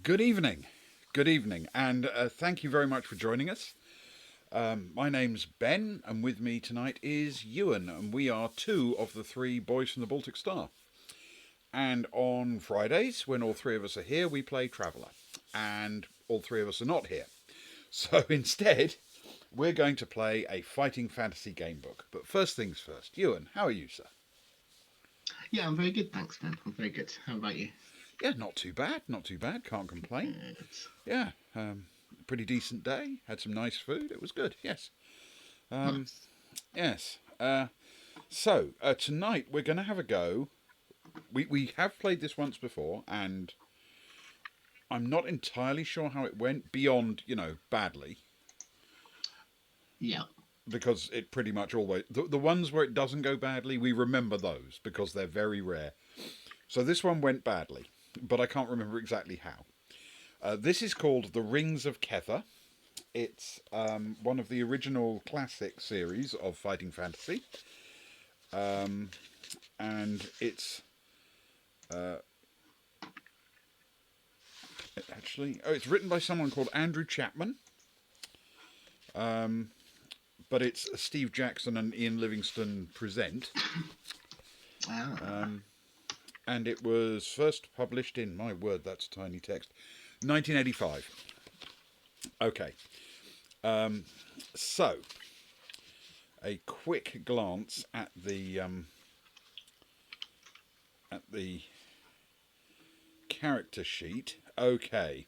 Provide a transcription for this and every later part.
Good evening. Good evening. And thank you very much for joining us. My name's Ben, and with me tonight is Ewan, and we are two of the three boys from the Baltic Star. And on Fridays, when all three of us are here, we play Traveller. And all three of us are not here. So instead, we're going to play a fighting fantasy game book. But first things first, Ewan, how are you, sir? Yeah, I'm very good, thanks, Ben. I'm very good. How about you? Yeah, not too bad, not too bad. Can't complain. Good. Yeah, pretty decent day. Had some nice food. It was good. Yes. Nice. Yes. So tonight we're going to have a go. We have played this once before, and I'm not entirely sure how it went beyond, badly, Yeah. because it pretty much always the ones where it doesn't go badly, we remember those because they're very rare. So this one went badly, but I can't remember exactly how. This is called the Rings of Kether. It's one of the original classic series of fighting fantasy, and it's it's written by someone called Andrew Chapman, but it's a Steve Jackson and Ian Livingstone present, Ah. and it was first published in, my word, that's tiny text, 1985. Okay, so a quick glance at the character sheet. Okay,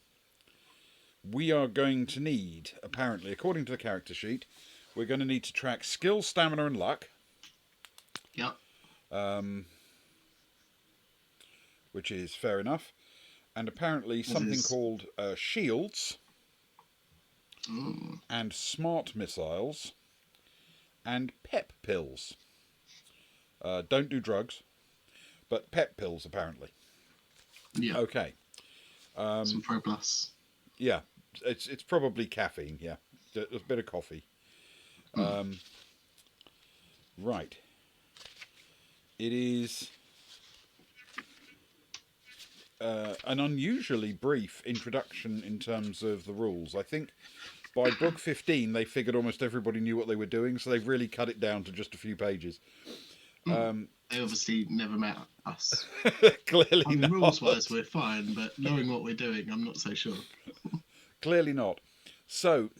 we are going to need, apparently, according to the character sheet, we're going to need to track skill, stamina, and luck, Yep. which is fair enough, and apparently something called shields and smart missiles and pep pills. Don't do drugs, but pep pills apparently. Yeah. Okay. Some Pro Plus. Yeah, it's probably caffeine. Yeah, a bit of coffee. Right. It is an unusually brief introduction in terms of the rules. I think by book 15 they figured almost everybody knew what they were doing, so they've really cut it down to just a few pages. They obviously never met us. Clearly I mean, not. rules-wise, we're fine, but knowing what we're doing, I'm not so sure. Clearly not. So,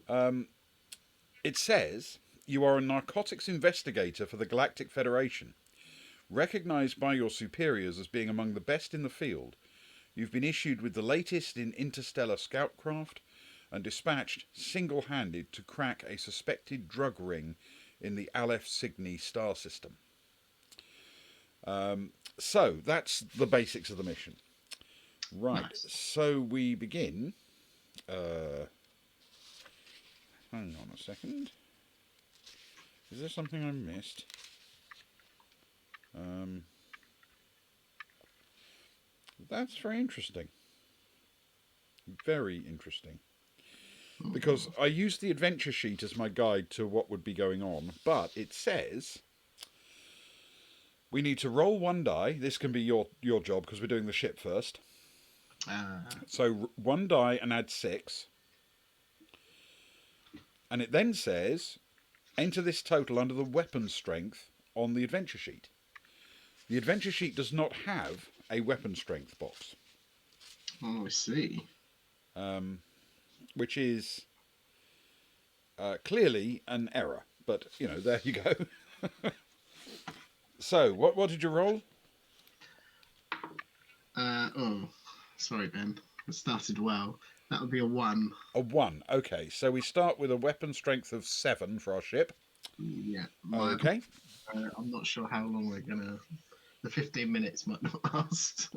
it says you are a narcotics investigator for the Galactic Federation. Recognized by your superiors as being among the best in the field, you've been issued with the latest in interstellar scoutcraft and dispatched single-handed to crack a suspected drug ring in the Aleph Cygni star system. So that's the basics of the mission. Right, Nice. so we begin. Hang on a second. Is there something I missed? That's very interesting. Very interesting. Because I used the adventure sheet as my guide to what would be going on, but it says we need to roll one die. This can be your job because we're doing the ship first. So one die and add 6. And it then says enter this total under the weapon strength on the adventure sheet. The adventure sheet does not have a weapon strength box. Oh, I see. Which is clearly an error. But, there you go. So, what did you roll? Oh, sorry, Ben. It started well. That would be a 1. A 1. Okay, so we start with a weapon strength of 7 for our ship. Yeah. Okay. I'm not sure how long we're gonna. The 15 minutes might not last.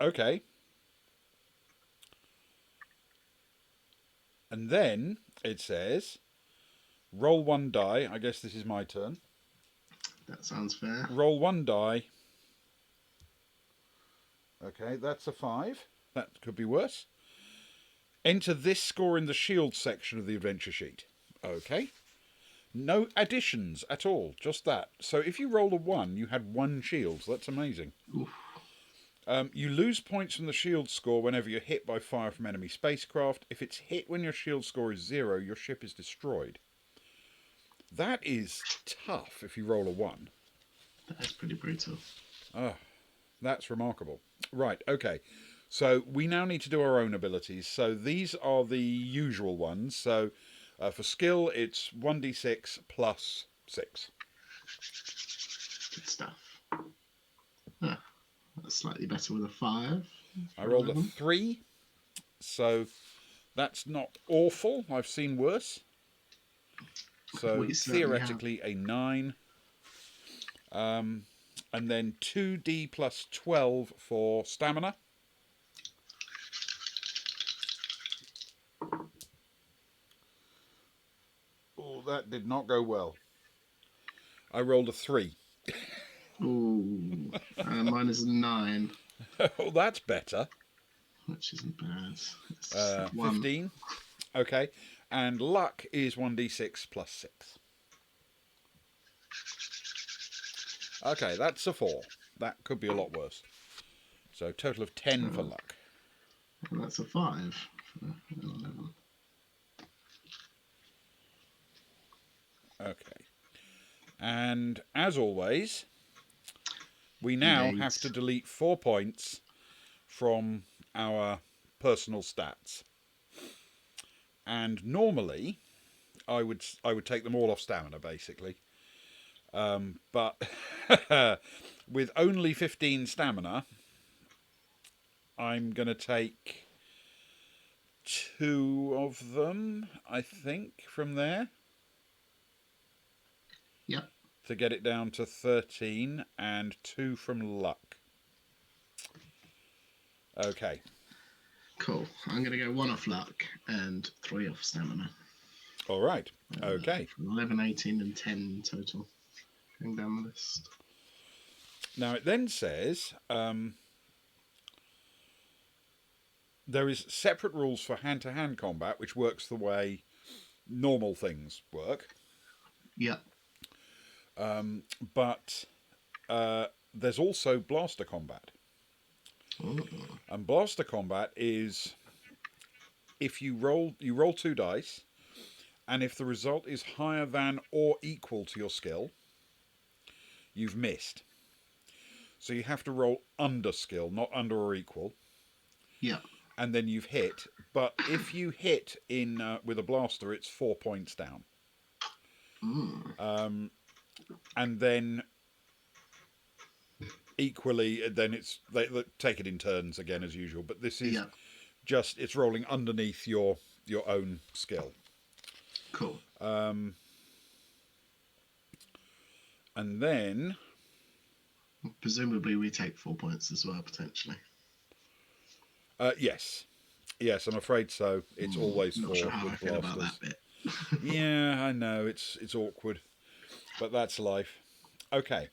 Okay. And then it says roll one die. I guess this is my turn. That sounds fair. Roll one die. Okay, that's a 5. That could be worse. Enter this score in the shield section of the adventure sheet. Okay. No additions at all, just that. So if you roll a 1, you had 1 shield. So that's amazing. Oof. You lose points from the shield score whenever you're hit by fire from enemy spacecraft. If it's hit when your shield score is 0, your ship is destroyed. That is tough if you roll a 1. That is pretty brutal. Oh, that's remarkable. Right, okay. So we now need to do our own abilities. So these are the usual ones. So for skill, it's 1d6 plus 6. Good stuff. Ah, that's slightly better with a 5. I rolled a 3, so that's not awful. I've seen worse. So theoretically a 9. And then 2d plus 12 for stamina. Oh, that did not go well. I rolled a 3. Ooh, mine is a 9. Oh, that's better. Which isn't bad. It's 15. Okay. And luck is 1d6 plus 6. Okay, that's a 4. That could be a lot worse. So total of 10 for luck. And that's a 5 for 11. Okay. And as always, we now have to delete 4 points from our personal stats. And normally, I would take them all off stamina, basically. But with only 15 stamina, I'm going to take 2 of them, I think, from there. Yep. To get it down to 13, and 2 from luck. Okay. Cool. I'm going to go 1 off luck and 3 off stamina. All right. Okay. 11, 18, and 10 total. Going down the list. Now it then says there is separate rules for hand-to-hand combat, which works the way normal things work. Yep. But there's also blaster combat. Ooh. And blaster combat is if you roll 2 dice, and if the result is higher than or equal to your skill, you've missed. So you have to roll under skill, not under or equal. Yeah. And then you've hit. But if you hit in with a blaster, it's 4 points down. And then equally, then they take it in turns again as usual. But this is just it's rolling underneath your own skill. Cool. And then presumably we take 4 points as well, potentially. Yes, I'm afraid so. It's always 4 sure how with I feel about blasters. that bit. Yeah, I know it's awkward, but that's life. Okay,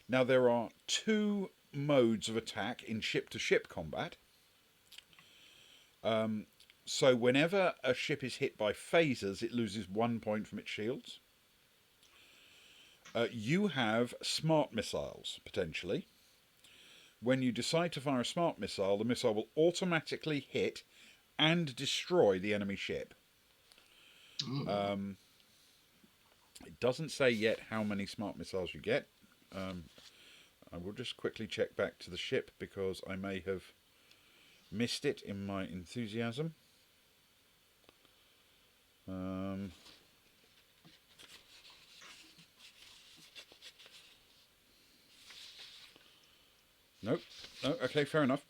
now there are 2 modes of attack in ship-to-ship combat. So whenever a ship is hit by phasers, it loses 1 point from its shields. You have smart missiles, potentially. When you decide to fire a smart missile, the missile will automatically hit and destroy the enemy ship. It doesn't say yet how many smart missiles you get. I will just quickly check back to the ship because I may have missed it in my enthusiasm. Nope. No, okay, fair enough.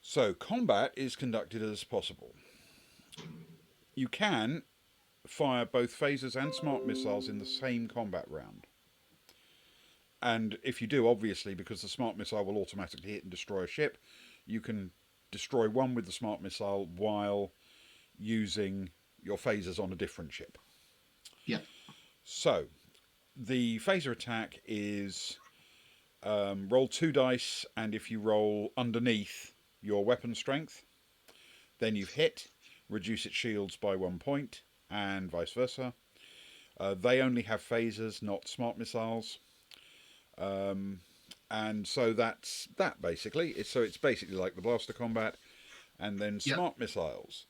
So, combat is conducted as possible. You can fire both phasers and smart missiles in the same combat round. And if you do, obviously, because the smart missile will automatically hit and destroy a ship, you can destroy one with the smart missile while using your phasers on a different ship. Yeah. So, the phaser attack is roll 2 dice, and if you roll underneath your weapon strength, then you've hit, reduce its shields by 1 point, and vice versa. They only have phasers, not smart missiles. And so that's that basically. It's basically like the blaster combat, and then Yep. smart missiles.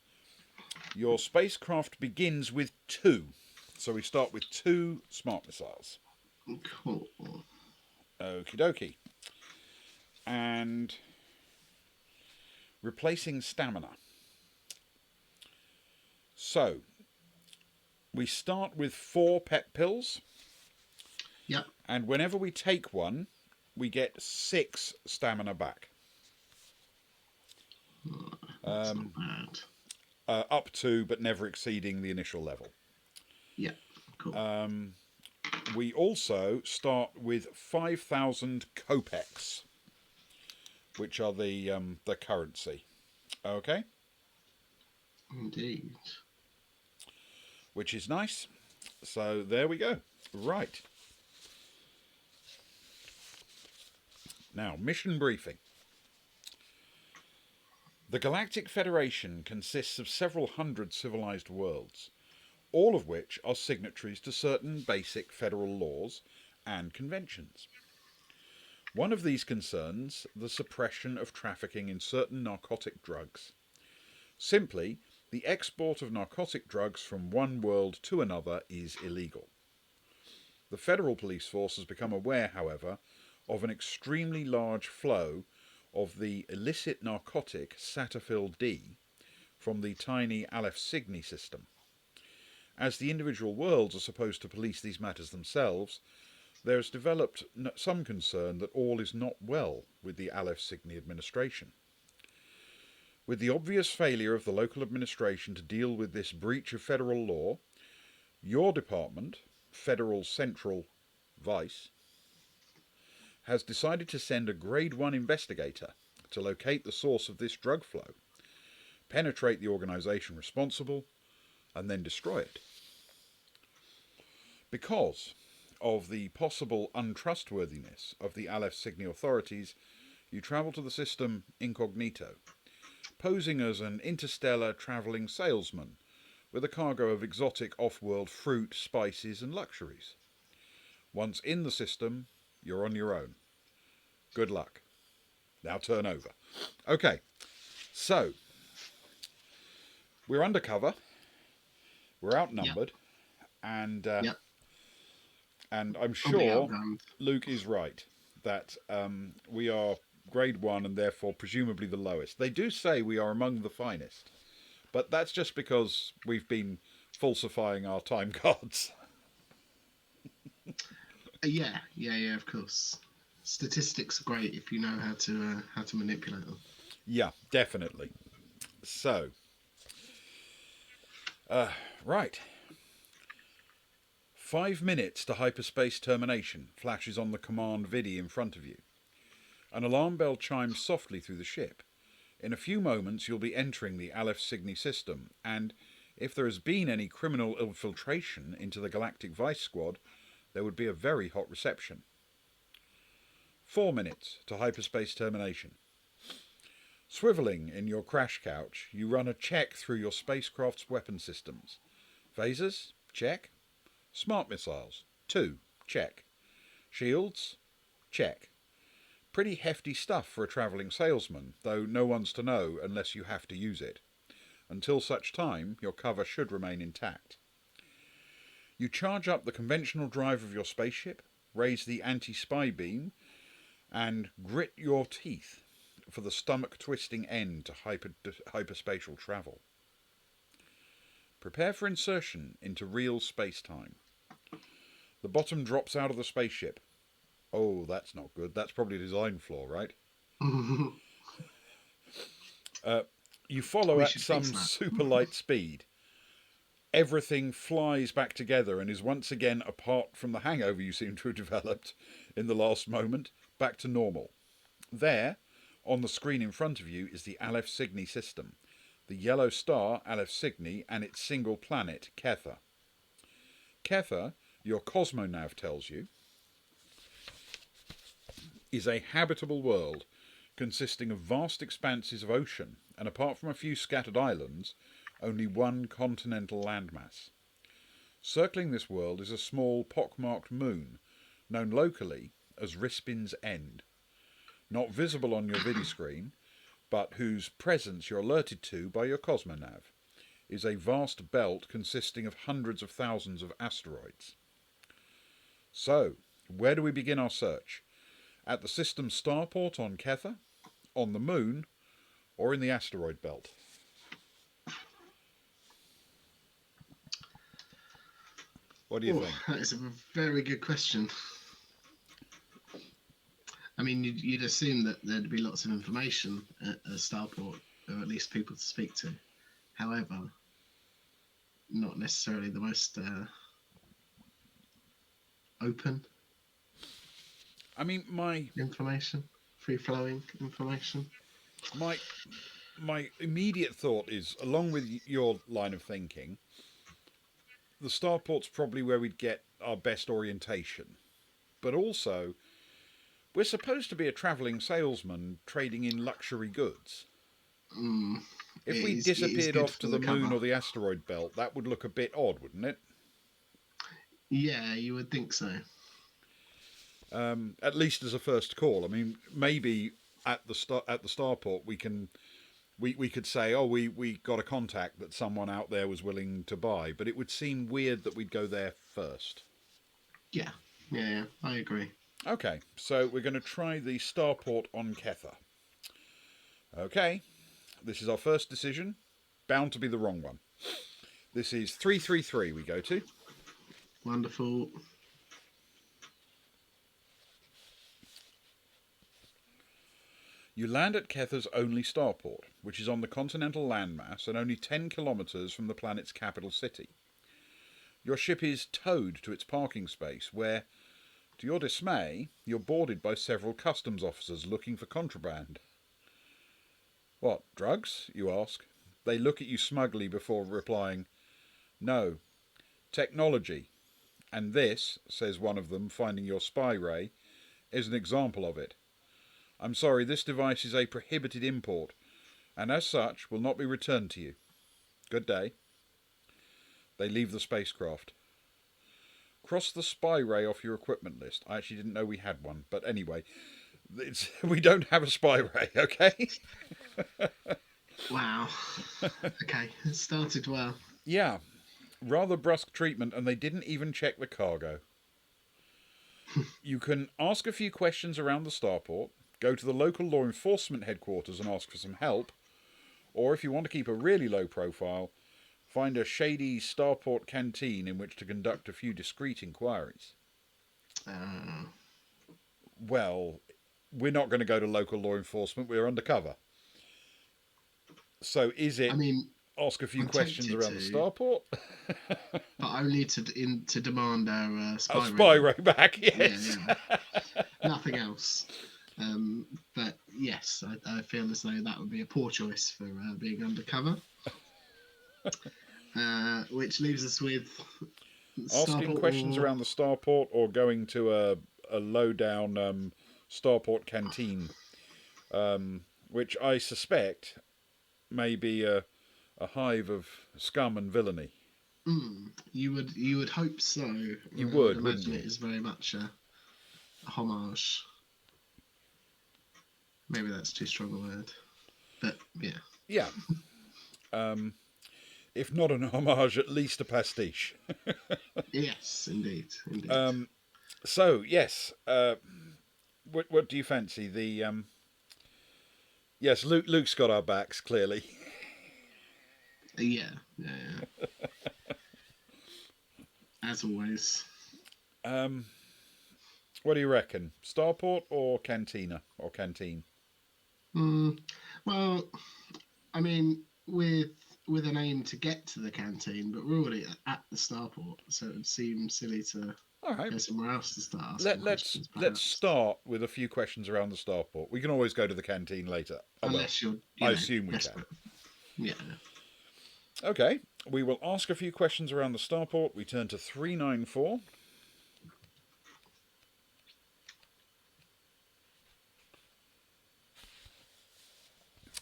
Your spacecraft begins with 2, so we start with 2 smart missiles. Cool. Okie dokie. And replacing stamina. So we start with 4 pet pills, Yep. and whenever we take one, we get 6 stamina back. That's not bad. Up to, but never exceeding the initial level. Yeah, cool. We also start with 5,000 kopecks, which are the currency. Okay? Indeed. Which is nice. So there we go. Right. Now, mission briefing. The Galactic Federation consists of several hundred civilized worlds, all of which are signatories to certain basic federal laws and conventions. One of these concerns the suppression of trafficking in certain narcotic drugs. Simply, the export of narcotic drugs from one world to another is illegal. The federal police force has become aware, however, of an extremely large flow of the illicit narcotic Satafil D from the tiny Aleph Cygni system. As the individual worlds are supposed to police these matters themselves, there has developed some concern that all is not well with the Aleph Cygni administration. With the obvious failure of the local administration to deal with this breach of federal law, your department, Federal Central Vice, has decided to send a Grade 1 investigator to locate the source of this drug flow, penetrate the organisation responsible, and then destroy it. Because of the possible untrustworthiness of the Aleph Cygni authorities, you travel to the system incognito, posing as an interstellar travelling salesman with a cargo of exotic off-world fruit, spices and luxuries. Once in the system, you're on your own. Good luck. Now turn over. Okay, so we're undercover, we're outnumbered, and Yep. and I'm I'll be sure outgunned. Luke is right that we are grade 1 and therefore presumably the lowest. They do say we are among the finest, but that's just because we've been falsifying our time cards. Yeah, of course. Statistics are great if you know how to manipulate them. Yeah, definitely. So, right. 5 minutes to hyperspace termination flashes on the command vidi in front of you. An alarm bell chimes softly through the ship. In a few moments you'll be entering the Aleph Cygni system, and if there has been any criminal infiltration into the Galactic Vice Squad, there would be a very hot reception. 4 minutes to hyperspace termination. Swivelling in your crash couch, you run a check through your spacecraft's weapon systems. Phasers? Check. Smart missiles? 2. Check. Shields? Check. Pretty hefty stuff for a travelling salesman, though no one's to know unless you have to use it. Until such time, your cover should remain intact. You charge up the conventional drive of your spaceship, raise the anti-spy beam, and grit your teeth for the stomach-twisting end to hyperspatial travel. Prepare for insertion into real space-time. The bottom drops out of the spaceship. Oh, that's not good. That's probably a design flaw, right? You follow We at should some fix that. super light speed. Everything flies back together and is once again, apart from the hangover you seem to have developed in the last moment, back to normal. There, on the screen in front of you, is the Aleph Cygni system, the yellow star Aleph Cygni and its single planet, Kether. Kether, your cosmonav tells you, is a habitable world consisting of vast expanses of ocean and, apart from a few scattered islands, only one continental landmass. Circling this world is a small pockmarked moon, known locally as Rispin's End. not visible on your vidiscreen, but whose presence you're alerted to by your Cosmonav, is a vast belt consisting of hundreds of thousands of asteroids. So, where do we begin our search? At the system's starport on Kether, on the moon, or in the asteroid belt? What do you think? That is a very good question. I mean, you'd assume that there'd be lots of information at a starport, or at least people to speak to. However, not necessarily the most open I mean, information, free-flowing information. my immediate thought is, along with your line of thinking, the starport's probably where we'd get our best orientation. But also, we're supposed to be a travelling salesman trading in luxury goods. If we disappeared off to the moon or the asteroid belt, that would look a bit odd, wouldn't it? Yeah, you would think so. At least as a first call. I mean, maybe at the starport we could say, oh, we got a contact that someone out there was willing to buy, but it would seem weird that we'd go there first. Yeah, I agree. Okay, so we're going to try the starport on Kether. Okay, this is our first decision. Bound to be the wrong one. This is 333 we go to. Wonderful. You land at Kether's only starport, which is on the continental landmass and only 10 kilometres from the planet's capital city. Your ship is towed to its parking space where, to your dismay, you're boarded by several customs officers looking for contraband. What, drugs? You ask. They look at you smugly before replying, no, technology. And this, says one of them, finding your spy ray, is an example of it. I'm sorry, this device is a prohibited import, and as such will not be returned to you. Good day. They leave the spacecraft. Cross the spy ray off your equipment list. I actually didn't know we had one, but anyway, we don't have a spy ray, okay? Wow. Okay, it started well. Yeah, rather brusque treatment, and they didn't even check the cargo. You can ask a few questions around the starport, go to the local law enforcement headquarters and ask for some help, or if you want to keep a really low profile, find a shady starport canteen in which to conduct a few discreet inquiries. Well, we're not going to go to local law enforcement, we're undercover. So is it ask a few questions around the starport? But only to demand our spy ray back, yes. Yeah. Nothing else. But yes, I feel as though that would be a poor choice for being undercover. Which leaves us with asking questions around the starport or going to a low-down starport canteen, which I suspect may be a hive of scum and villainy. You would hope so. You would, imagine wouldn't you? It is very much a homage. Maybe that's too strong a word, but yeah. Yeah. If not an homage, at least a pastiche. Yes, indeed. So yes, what do you fancy? Yes, Luke's got our backs clearly. Yeah. As always. What do you reckon? Starport or Cantina or Canteen? Well, I mean, with an aim to get to the canteen, but we're already at the starport, so it would seem silly to go somewhere else to start asking questions. Let's start with a few questions around the starport. We can always go to the canteen later. Unless I assume we desperate. Can. Yeah. Okay, we will ask a few questions around the starport. We turn to 394.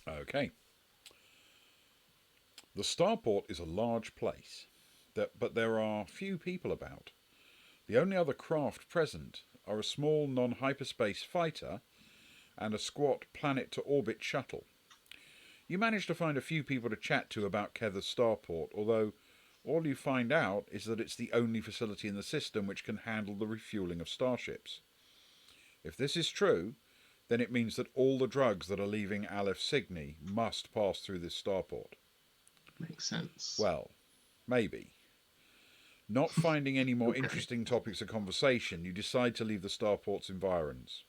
Okay. The starport is a large place, but there are few people about. The only other craft present are a small non-hyperspace fighter and a squat planet-to-orbit shuttle. You manage to find a few people to chat to about Kether's starport, although all you find out is that it's the only facility in the system which can handle the refueling of starships. If this is true, then it means that all the drugs that are leaving Aleph Cygni must pass through this starport. Makes sense. Well, maybe. Not finding any more interesting topics of conversation, you decide to leave the starport's environs.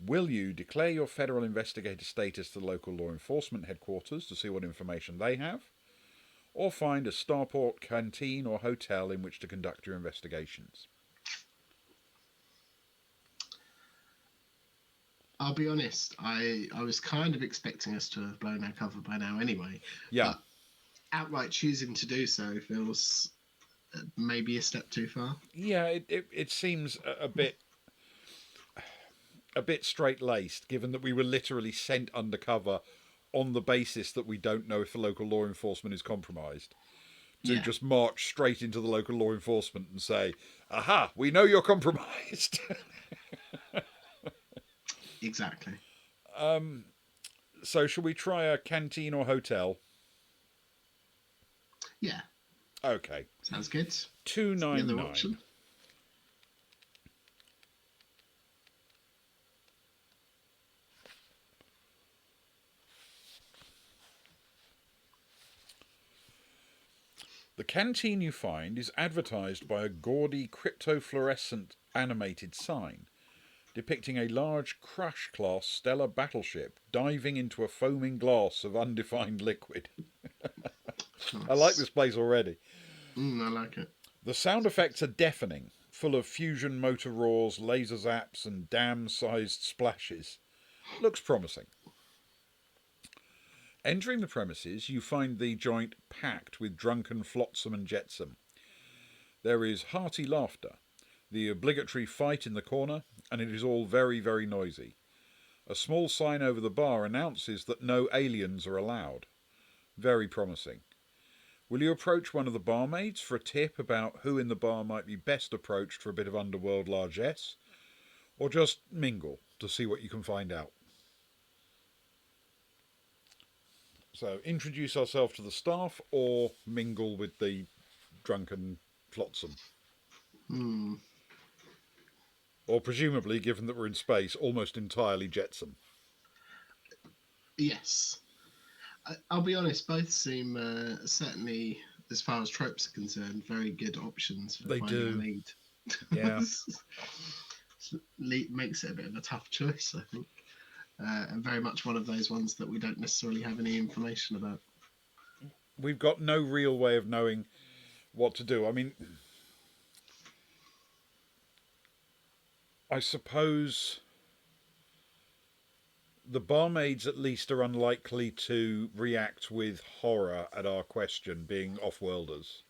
Will you declare your federal investigator status to the local law enforcement headquarters to see what information they have, or find a starport canteen or hotel in which to conduct your investigations? I'll be honest, I was kind of expecting us to have blown our cover by now anyway. Yeah. But outright choosing to do so feels maybe a step too far. Yeah, it seems a bit straight-laced, given that we were literally sent undercover on the basis that we don't know if the local law enforcement is compromised, to just march straight into the local law enforcement and say, aha, we know you're compromised. Exactly. So shall we try a canteen or hotel? Yeah. Okay. Sounds good. $2.99. The canteen you find is advertised by a gaudy cryptofluorescent animated sign depicting a large crush-class stellar battleship diving into a foaming glass of undefined liquid. Nice. I like this place already. I like it. The sound effects are deafening, full of fusion motor roars, laser zaps, and dam-sized splashes. Looks promising. Entering the premises, you find the joint packed with drunken flotsam and jetsam. There is hearty laughter, the obligatory fight in the corner, and it is all very, very noisy. A small sign over the bar announces that no aliens are allowed. Very promising. Will you approach one of the barmaids for a tip about who in the bar might be best approached for a bit of underworld largesse? Or just mingle to see what you can find out? So, introduce ourselves to the staff or mingle with the drunken flotsam? Or presumably, given that we're in space, almost entirely jetsam. Yes. I'll be honest, both seem, certainly, as far as tropes are concerned, very good options for finding a lead. Yeah. Makes it a bit of a tough choice, I think. And very much one of those ones that we don't necessarily have any information about. We've got no real way of knowing what to do. I mean, I suppose the barmaids at least are unlikely to react with horror at our question, being off-worlders.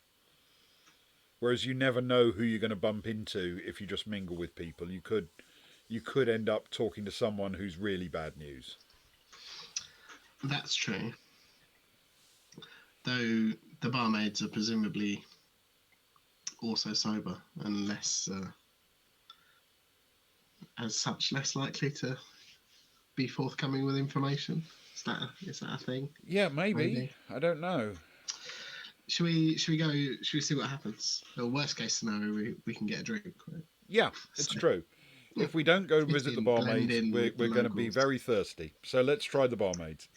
Whereas you never know who you're going to bump into if you just mingle with people. You could end up talking to someone who's really bad news. That's true. Though the barmaids are presumably also sober and less, as such, less likely to be forthcoming with information. Is that a thing? Yeah, maybe. I don't know. Should we see what happens? The worst case scenario, we can get a drink, right? Yeah, it's true. If we don't go visit the barmaids, we're going to be very thirsty. So let's try the barmaids.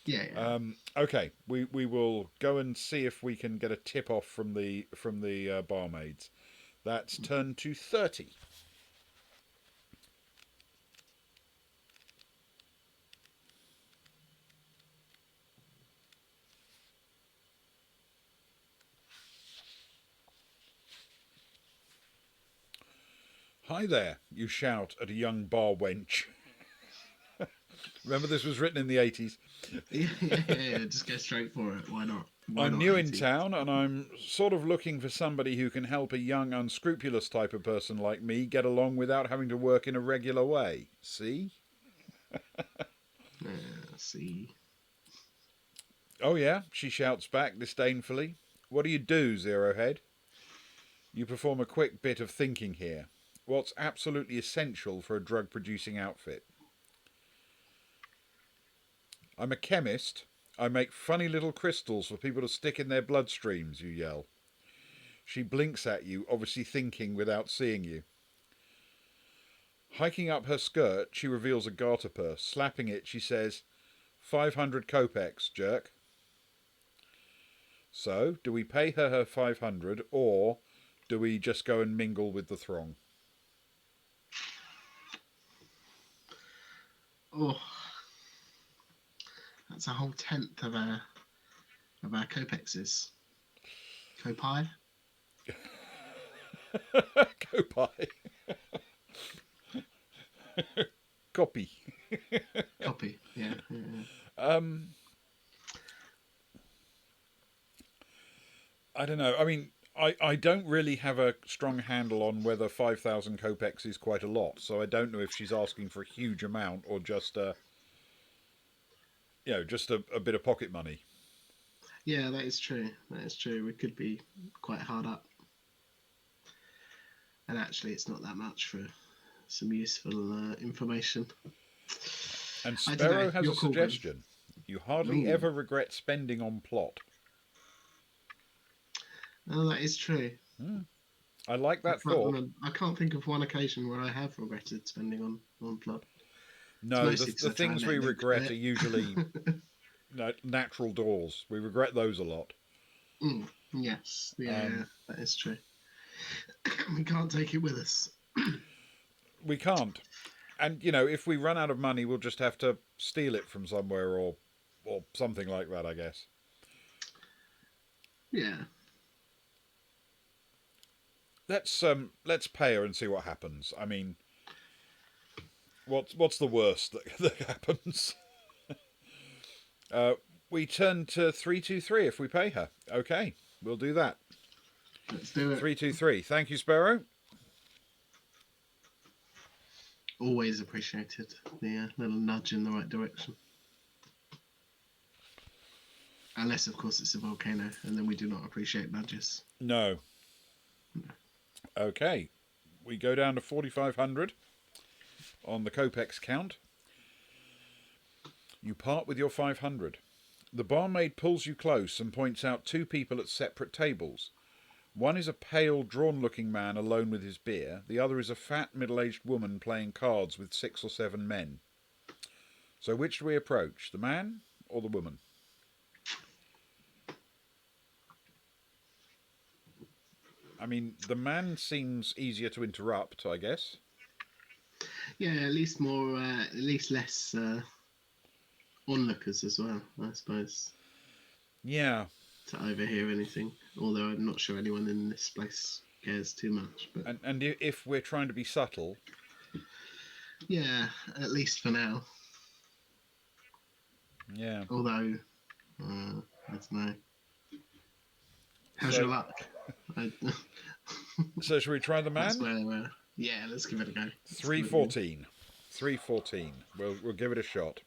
Yeah. Okay, we will go and see if we can get a tip off from the barmaids. That's turned to 30. Hi there, you shout at a young bar wench. Remember, this was written in the 80s. Yeah, just go straight for it. Why not? I'm new in town, and I'm sort of looking for somebody who can help a young, unscrupulous type of person like me get along without having to work in a regular way. See? See? Oh yeah, she shouts back disdainfully. What do you do, Zero Head? You perform a quick bit of thinking here. What's absolutely essential for a drug-producing outfit? I'm a chemist. I make funny little crystals for people to stick in their bloodstreams, you yell. She blinks at you, obviously thinking without seeing you. Hiking up her skirt, she reveals a garter purse. Slapping it, she says, 500 kopecks, jerk. So, do we pay her 500, or do we just go and mingle with the throng? Oh, that's a whole tenth of our kopexes. Kopai? Kopai. Copy. Copy, yeah. I don't know. I mean, I don't really have a strong handle on whether 5,000 kopecks is quite a lot, so I don't know if she's asking for a huge amount or just just a bit of pocket money. Yeah, that is true. That is true. We could be quite hard up. And actually, it's not that much for some useful information. And Sparrow has a suggestion. You hardly ever regret spending on plot. Oh, that is true. I like that thought. I can't think of one occasion where I have regretted spending on plot. No, the things we regret are usually natural doors. We regret those a lot. Yes, yeah, that is true. We can't take it with us. We can't. And, if we run out of money, we'll just have to steal it from somewhere or something like that, I guess. Yeah. Let's pay her and see what happens. I mean, what's the worst that happens? We turn to 323 if we pay her. Okay, we'll do that. Let's do it. 323. Thank you, Sparrow. Always appreciated the little nudge in the right direction. Unless, of course, it's a volcano, and then we do not appreciate nudges. No. Okay, we go down to 4,500 on the kopecks count. You part with your 500. The barmaid pulls you close and points out two people at separate tables. One is a pale, drawn-looking man alone with his beer. The other is a fat, middle-aged woman playing cards with 6 or 7 men. So which do we approach, the man or the woman? I mean, the man seems easier to interrupt, I guess. Yeah, at least less onlookers as well, I suppose. Yeah. To overhear anything, although I'm not sure anyone in this place cares too much. But and if we're trying to be subtle, yeah, at least for now. Yeah. Although, I don't know. How's your luck? So should we try the man? That's where, yeah, let's give it a go. 314. 314. We'll give it a shot.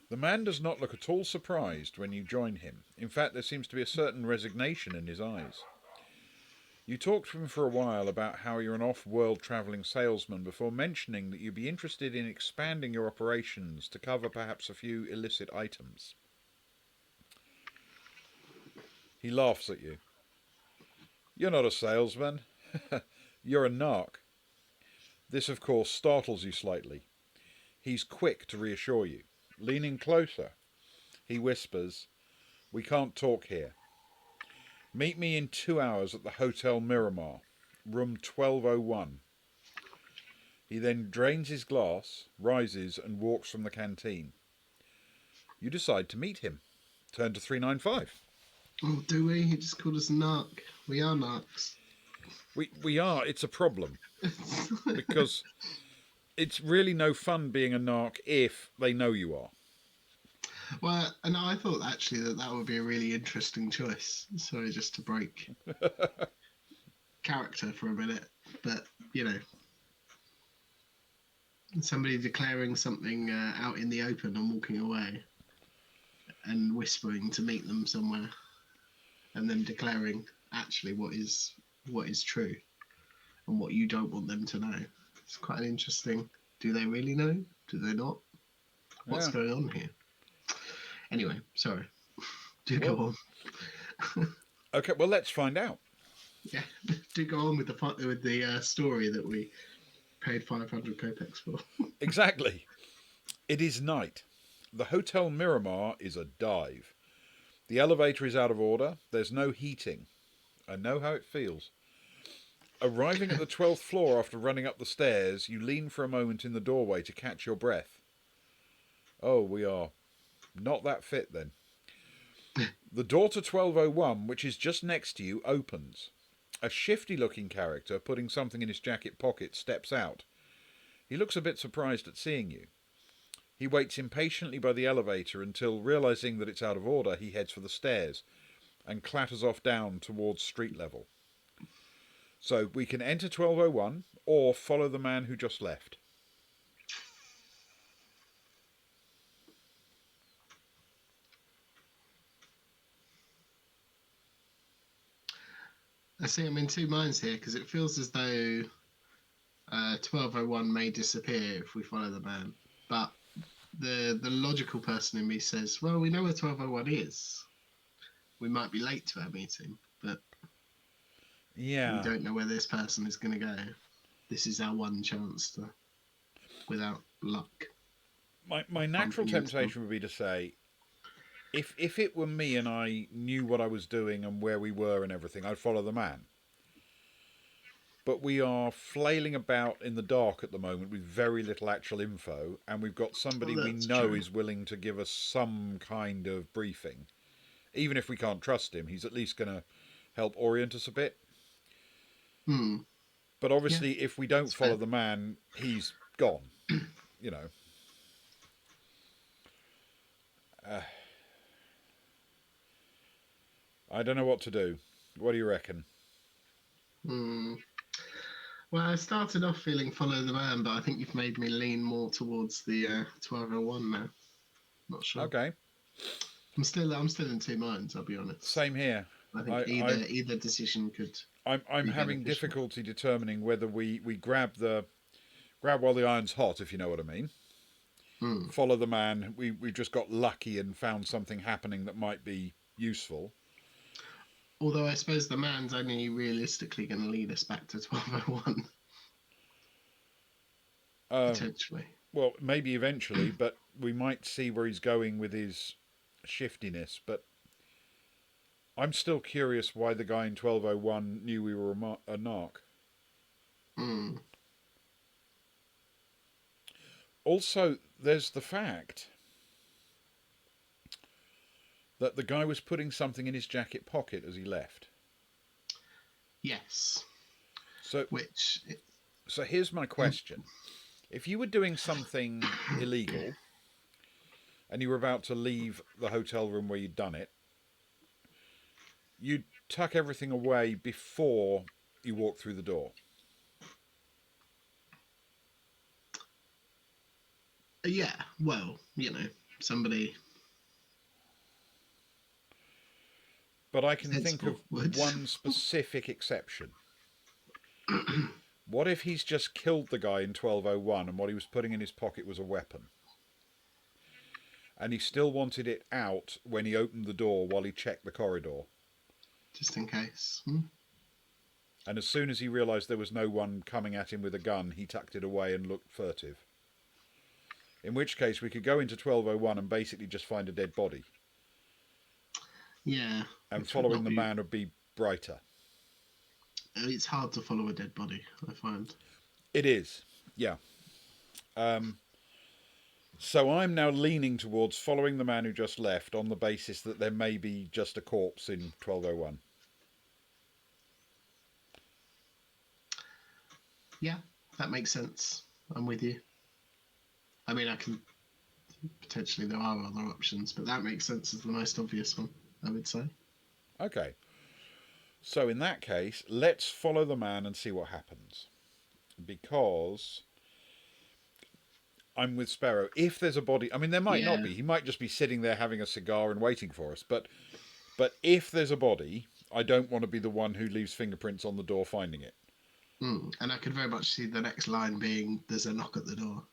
The man does not look at all surprised when you join him. In fact, there seems to be a certain resignation in his eyes. You talk to him for a while about how you're an off-world travelling salesman before mentioning that you'd be interested in expanding your operations to cover perhaps a few illicit items. He laughs at you. You're not a salesman. You're a narc. This, of course, startles you slightly. He's quick to reassure you. Leaning closer, he whispers, "We can't talk here. Meet me in 2 hours at the Hotel Miramar, room 1201. He then drains his glass, rises and walks from the canteen. You decide to meet him. Turn to 395. Oh, do we? He just called us narc. We are narcs. We are. It's a problem. Because it's really no fun being a narc if they know you are. Well, and I thought actually that would be a really interesting choice. Sorry, just to break character for a minute. But, somebody declaring something out in the open and walking away and whispering to meet them somewhere and then declaring actually what is true and what you don't want them to know. It's quite an interesting. Do they really know? Do they not? What's going on here? Anyway, sorry. Go on. Okay, well, let's find out. Yeah, do go on with the story that we paid 500 kopecks for. Exactly. It is night. The Hotel Miramar is a dive. The elevator is out of order. There's no heating. I know how it feels. Arriving at the 12th floor after running up the stairs, you lean for a moment in the doorway to catch your breath. Oh, we are not that fit then. The door to 1201, which is just next to you, opens. A shifty-looking character, putting something in his jacket pocket, steps out. He looks a bit surprised at seeing you. He waits impatiently by the elevator until, realising that it's out of order, he heads for the stairs and clatters off down towards street level. So we can enter 1201 or follow the man who just left. I see I'm in two minds here because it feels as though 1201 may disappear if we follow the man. But the logical person in me says, well, we know where 1201 is. We might be late to our meeting, but we don't know where this person is going to go. This is our one chance to, without luck. My natural temptation would be to say, if it were me and I knew what I was doing and where we were and everything, I'd follow the man. But we are flailing about in the dark at the moment with very little actual info, and we've got somebody we know is willing to give us some kind of briefing. Even if we can't trust him, he's at least going to help orient us a bit. But obviously, if we don't follow the man, he's gone. You know. I don't know what to do. What do you reckon? Well, I started off feeling follow the man, but I think you've made me lean more towards the 1201 now. Not sure. Okay. I'm still in two minds, I'll be honest. Same here. I think either decision could. I'm having difficulty determining whether we grab while the iron's hot, if you know what I mean. Follow the man. We've just got lucky and found something happening that might be useful. Although I suppose the man's only realistically going to lead us back to 1201. Potentially. Well, maybe eventually, but we might see where he's going with his shiftiness. But I'm still curious why the guy in 1201 knew we were a narc. Also, there's the fact that the guy was putting something in his jacket pocket as he left. Yes. So here's my question. If you were doing something illegal and you were about to leave the hotel room where you'd done it, you'd tuck everything away before you walk through the door. Yeah, well, somebody... But I can think of one specific exception. What if he's just killed the guy in 1201 and what he was putting in his pocket was a weapon? And he still wanted it out when he opened the door while he checked the corridor. Just in case. And as soon as he realised there was no one coming at him with a gun, he tucked it away and looked furtive. In which case we could go into 1201 and basically just find a dead body. Yeah. And following the man would be brighter. It's hard to follow a dead body, I find. It is, yeah. So I'm now leaning towards following the man who just left on the basis that there may be just a corpse in 1201. Yeah, that makes sense. I'm with you. I mean, potentially there are other options, but that makes sense as the most obvious one, I would say. Okay. So in that case, let's follow the man and see what happens. Because I'm with Sparrow. If there's a body, I mean, there might not be. He might just be sitting there having a cigar and waiting for us. But if there's a body, I don't want to be the one who leaves fingerprints on the door finding it. And I could very much see the next line being, "There's a knock at the door,"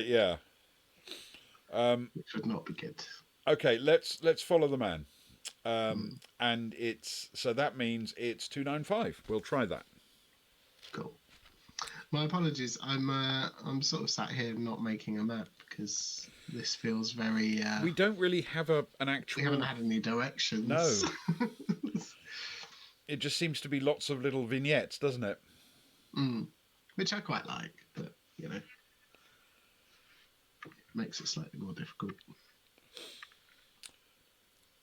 Yeah. which would not be good. Okay, let's follow the man. Mm, And so that means it's 295. We'll try that. cool. My apologies. I'm sort of sat here not making a map because this feels very. We don't really have an We haven't actual. had any No, directions. it just seems to be lots of little vignettes, doesn't it? Which I quite like, but it makes it slightly more difficult.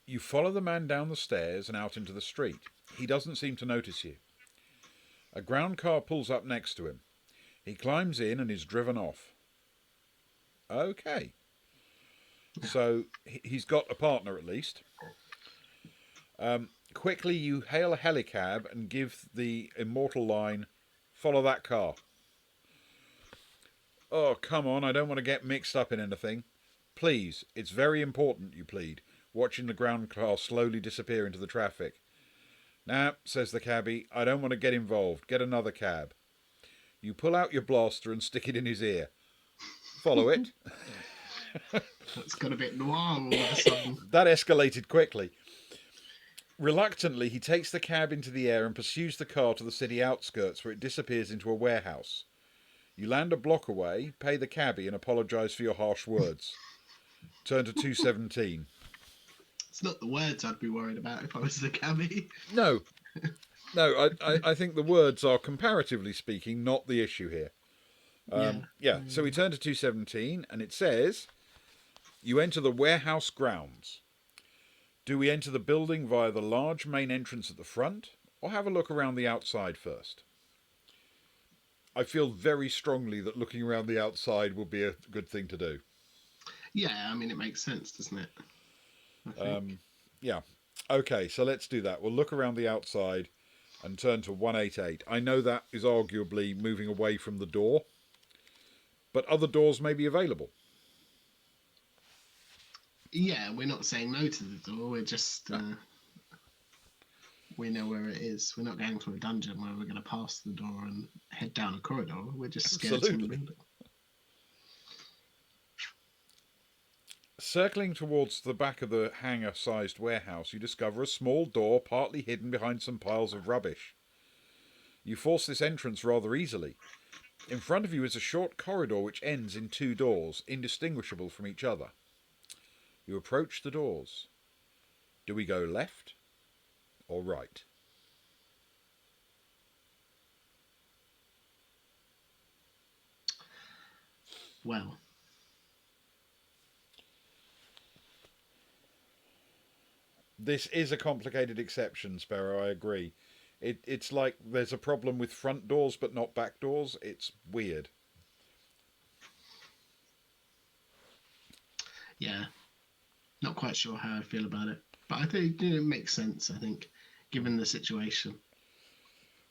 You follow the man down the stairs and out into the street. He doesn't seem to notice you. A ground car pulls up next to him. He climbs in and is driven off. Okay. So he's got a partner at least. Quickly you hail a helicab and give the immortal line, "Follow that car." "Oh, come on, I don't want to get mixed up in anything." "Please, it's very important," you plead, watching the ground car slowly disappear into the traffic. "Nah," says the cabbie, "I don't want to get involved. Get another cab." You pull out your blaster and stick it in his ear. "Follow it." That's got a bit noir all of a sudden. That escalated quickly. Reluctantly, he takes the cab into the air and pursues the car to the city outskirts, where it disappears into a warehouse. You land a block away, pay the cabbie and apologise for your harsh words. Turn to 217. It's not the words I'd be worried about if I was the cabbie. No, I think the words are, comparatively speaking, not the issue here. Yeah, so we turn to 217 and it says, you enter the warehouse grounds. Do we enter the building via the large main entrance at the front, or have a look around the outside first? I feel very strongly that looking around the outside will be a good thing to do. Yeah, I mean, it makes sense, doesn't it? I think. Yeah. Okay, so let's do that. We'll look around the outside and turn to 188. I know that is arguably moving away from the door, but other doors may be available. Yeah, we're not saying no to the door. We're just we know where it is. We're not going to a dungeon where we're going to pass the door and head down a corridor. We're just scared to the building. Circling towards the back of the hangar-sized warehouse, you discover a small door partly hidden behind some piles of rubbish. You force this entrance rather easily. In front of you is a short corridor which ends in two doors, indistinguishable from each other. You approach the doors. Do we go left or right? Well, this is a complicated exception, Sparrow, I agree. It's like there's a problem with front doors but not back doors. It's weird. Yeah, not quite sure how I feel about it, but I think it makes sense. I think, given the situation.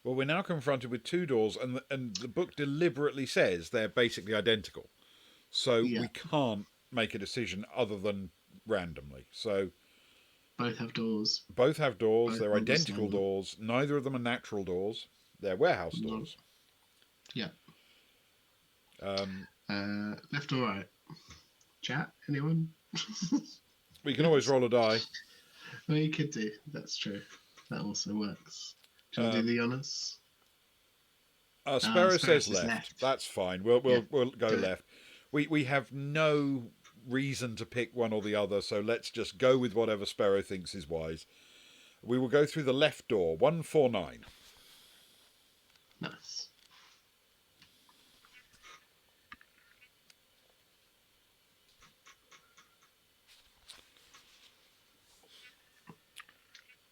Well, we're now confronted with two doors, and the book deliberately says they're basically identical. So we can't make a decision other than randomly. So both have doors. Both have doors. They're identical doors. Neither of them are natural doors. They're warehouse doors. Yeah. Left or right? Chat? Anyone? We can always roll a die. Well, you could do. That's true. That also works. Shall I do the honours? Sparrow says left. That's fine. We'll go left. We have no reason to pick one or the other, so let's just go with whatever Sparrow thinks is wise. We will go through the left door, 149. Nice.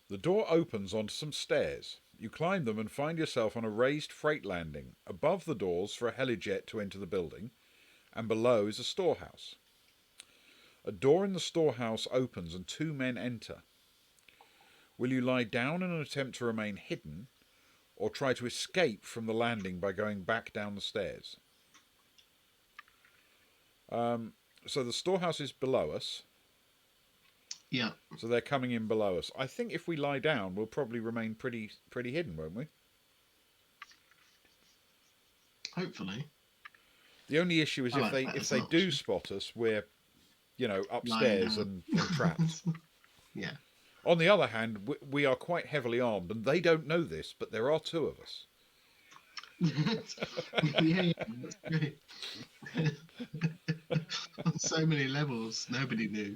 The door opens onto some stairs. You climb them and find yourself on a raised freight landing. Above the doors for a helijet to enter the building, and below is a storehouse. A door in the storehouse opens and two men enter. Will you lie down in an attempt to remain hidden, or try to escape from the landing by going back down the stairs? So the storehouse is below us. Yeah. So they're coming in below us. I think if we lie down, we'll probably remain pretty hidden, won't we? Hopefully. The only issue is I like that if as an they do option. spot us, we're Lying upstairs down. and trapped. Yeah. On the other hand, we are quite heavily armed, and they don't know this, but there are two of us. Yeah, that's great. On so many levels, nobody knew.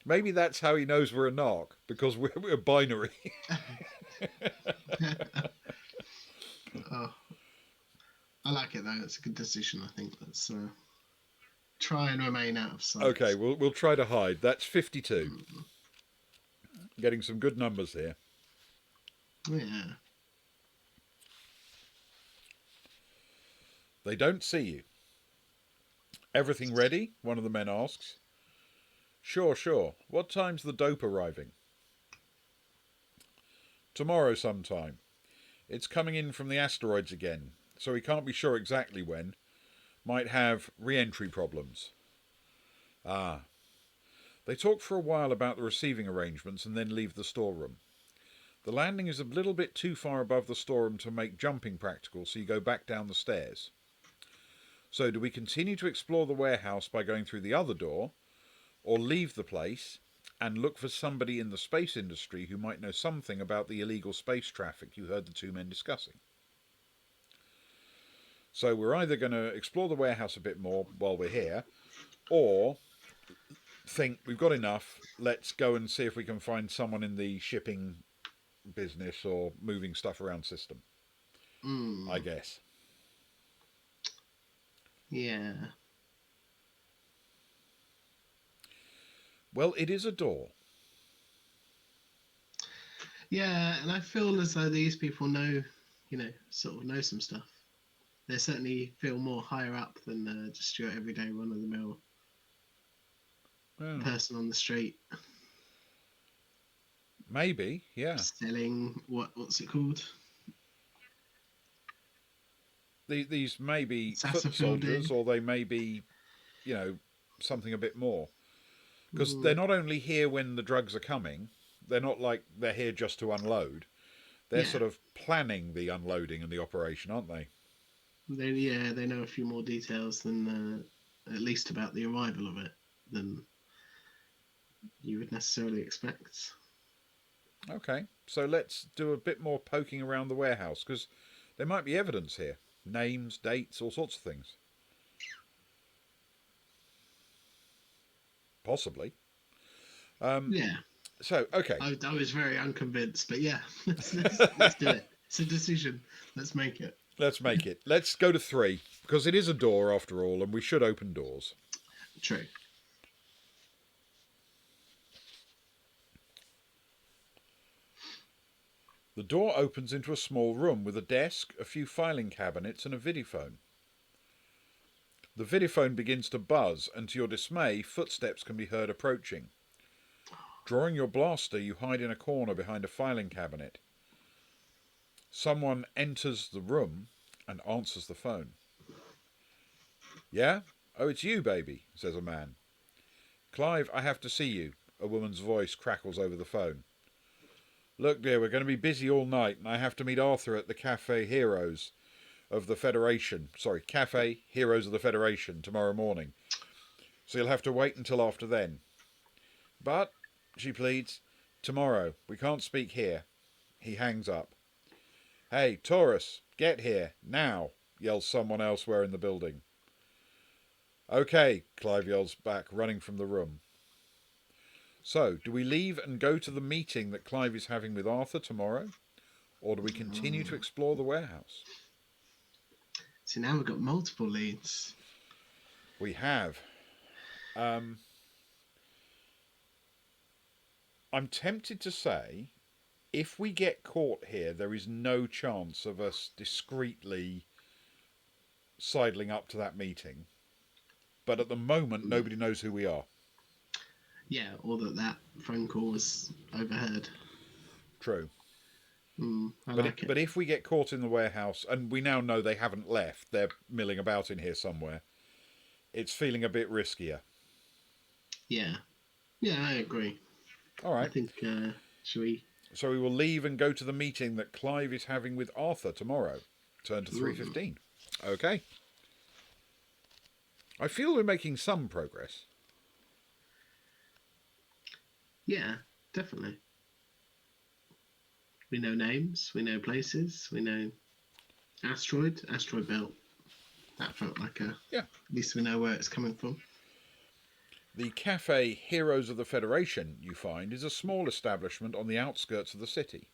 Maybe that's how he knows we're a narc, because we're binary. Oh, I like it though. It's a good decision. I think let's try and remain out of Okay, sight. we'll try to hide. That's 52. Mm, Getting some good numbers here. yeah. They don't see you. Everything ready? One of the men asks. Sure, sure. What time's the dope arriving? Tomorrow sometime. It's coming in from the asteroids again, so we can't be sure exactly when. Might have re-entry problems. Ah. They talk for a while about the receiving arrangements and then leave the storeroom. The landing is a little bit too far above the storeroom to make jumping practical, so you go back down the stairs. So do we continue to explore the warehouse by going through the other door, or leave the place and look for somebody in the space industry who might know something about the illegal space traffic you heard the two men discussing? So we're either going to explore the warehouse a bit more while we're here, or think we've got enough, let's go and see if we can find someone in the shipping business or moving stuff around system, I Mm, guess. yeah. Well, it is a door. Yeah, and I feel as though these people know, sort of know some stuff. They certainly feel more higher up than just your everyday run of the mill Well, person on the street maybe, yeah. selling what's it called? These may be foot Sassafielding. soldiers, or they may be, something a bit more. Because they're Mm, not only here when the drugs are coming, they're not like they're here just to unload. They're yeah, sort of planning the unloading and the operation, aren't they? they know a few more details than at least about the arrival of it than you would necessarily expect. Okay, so let's do a bit more poking around the warehouse, because there might be evidence here. Names, dates, all sorts of things. Possibly. Yeah, So, okay, I was very unconvinced, but yeah, let's do it. It's a decision. Let's make it. let's make it. Let's go to 3, because it is a door after all, and we should open doors. True. The door opens into a small room with a desk, a few filing cabinets, and a videophone. The videophone begins to buzz, and to your dismay, footsteps can be heard approaching. Drawing your blaster, you hide in a corner behind a filing cabinet. Someone enters the room and answers the phone. Yeah? Oh, it's you, baby, says a man. Clive, I have to see you. A woman's voice crackles over the phone. Look, dear, we're going to be busy all night, and I have to meet Arthur at the Cafe Heroes of the Federation. Sorry, Cafe Heroes of the Federation tomorrow morning. So you'll have to wait until after then. But, she pleads, tomorrow. We can't speak here. He hangs up. Hey, Taurus, get here, now, yells someone elsewhere in the building. Okay, Clive yells back, running from the room. So, do we leave and go to the meeting that Clive is having with Arthur tomorrow? Or do we continue to explore the warehouse? So now we've got multiple leads. We have. I'm tempted to say, if we get caught here, there is no chance of us discreetly sidling up to that meeting. But at the moment, nobody knows who we are. Yeah, or that phone call was overheard. True. I like it. But if we get caught in the warehouse, and we now know they haven't left, they're milling about in here somewhere, it's feeling a bit riskier. Yeah. Yeah, I agree. All I right. think, should we So we will leave and go to the meeting that Clive is having with Arthur tomorrow. Turn to Mm. 3:15. Okay. I feel we're making some progress. Yeah, definitely. We know names, we know places, we know asteroid belt. That felt like a. Yeah. At least we know where it's coming from. The cafe Heroes of the Federation, you find, is a small establishment on the outskirts of the city.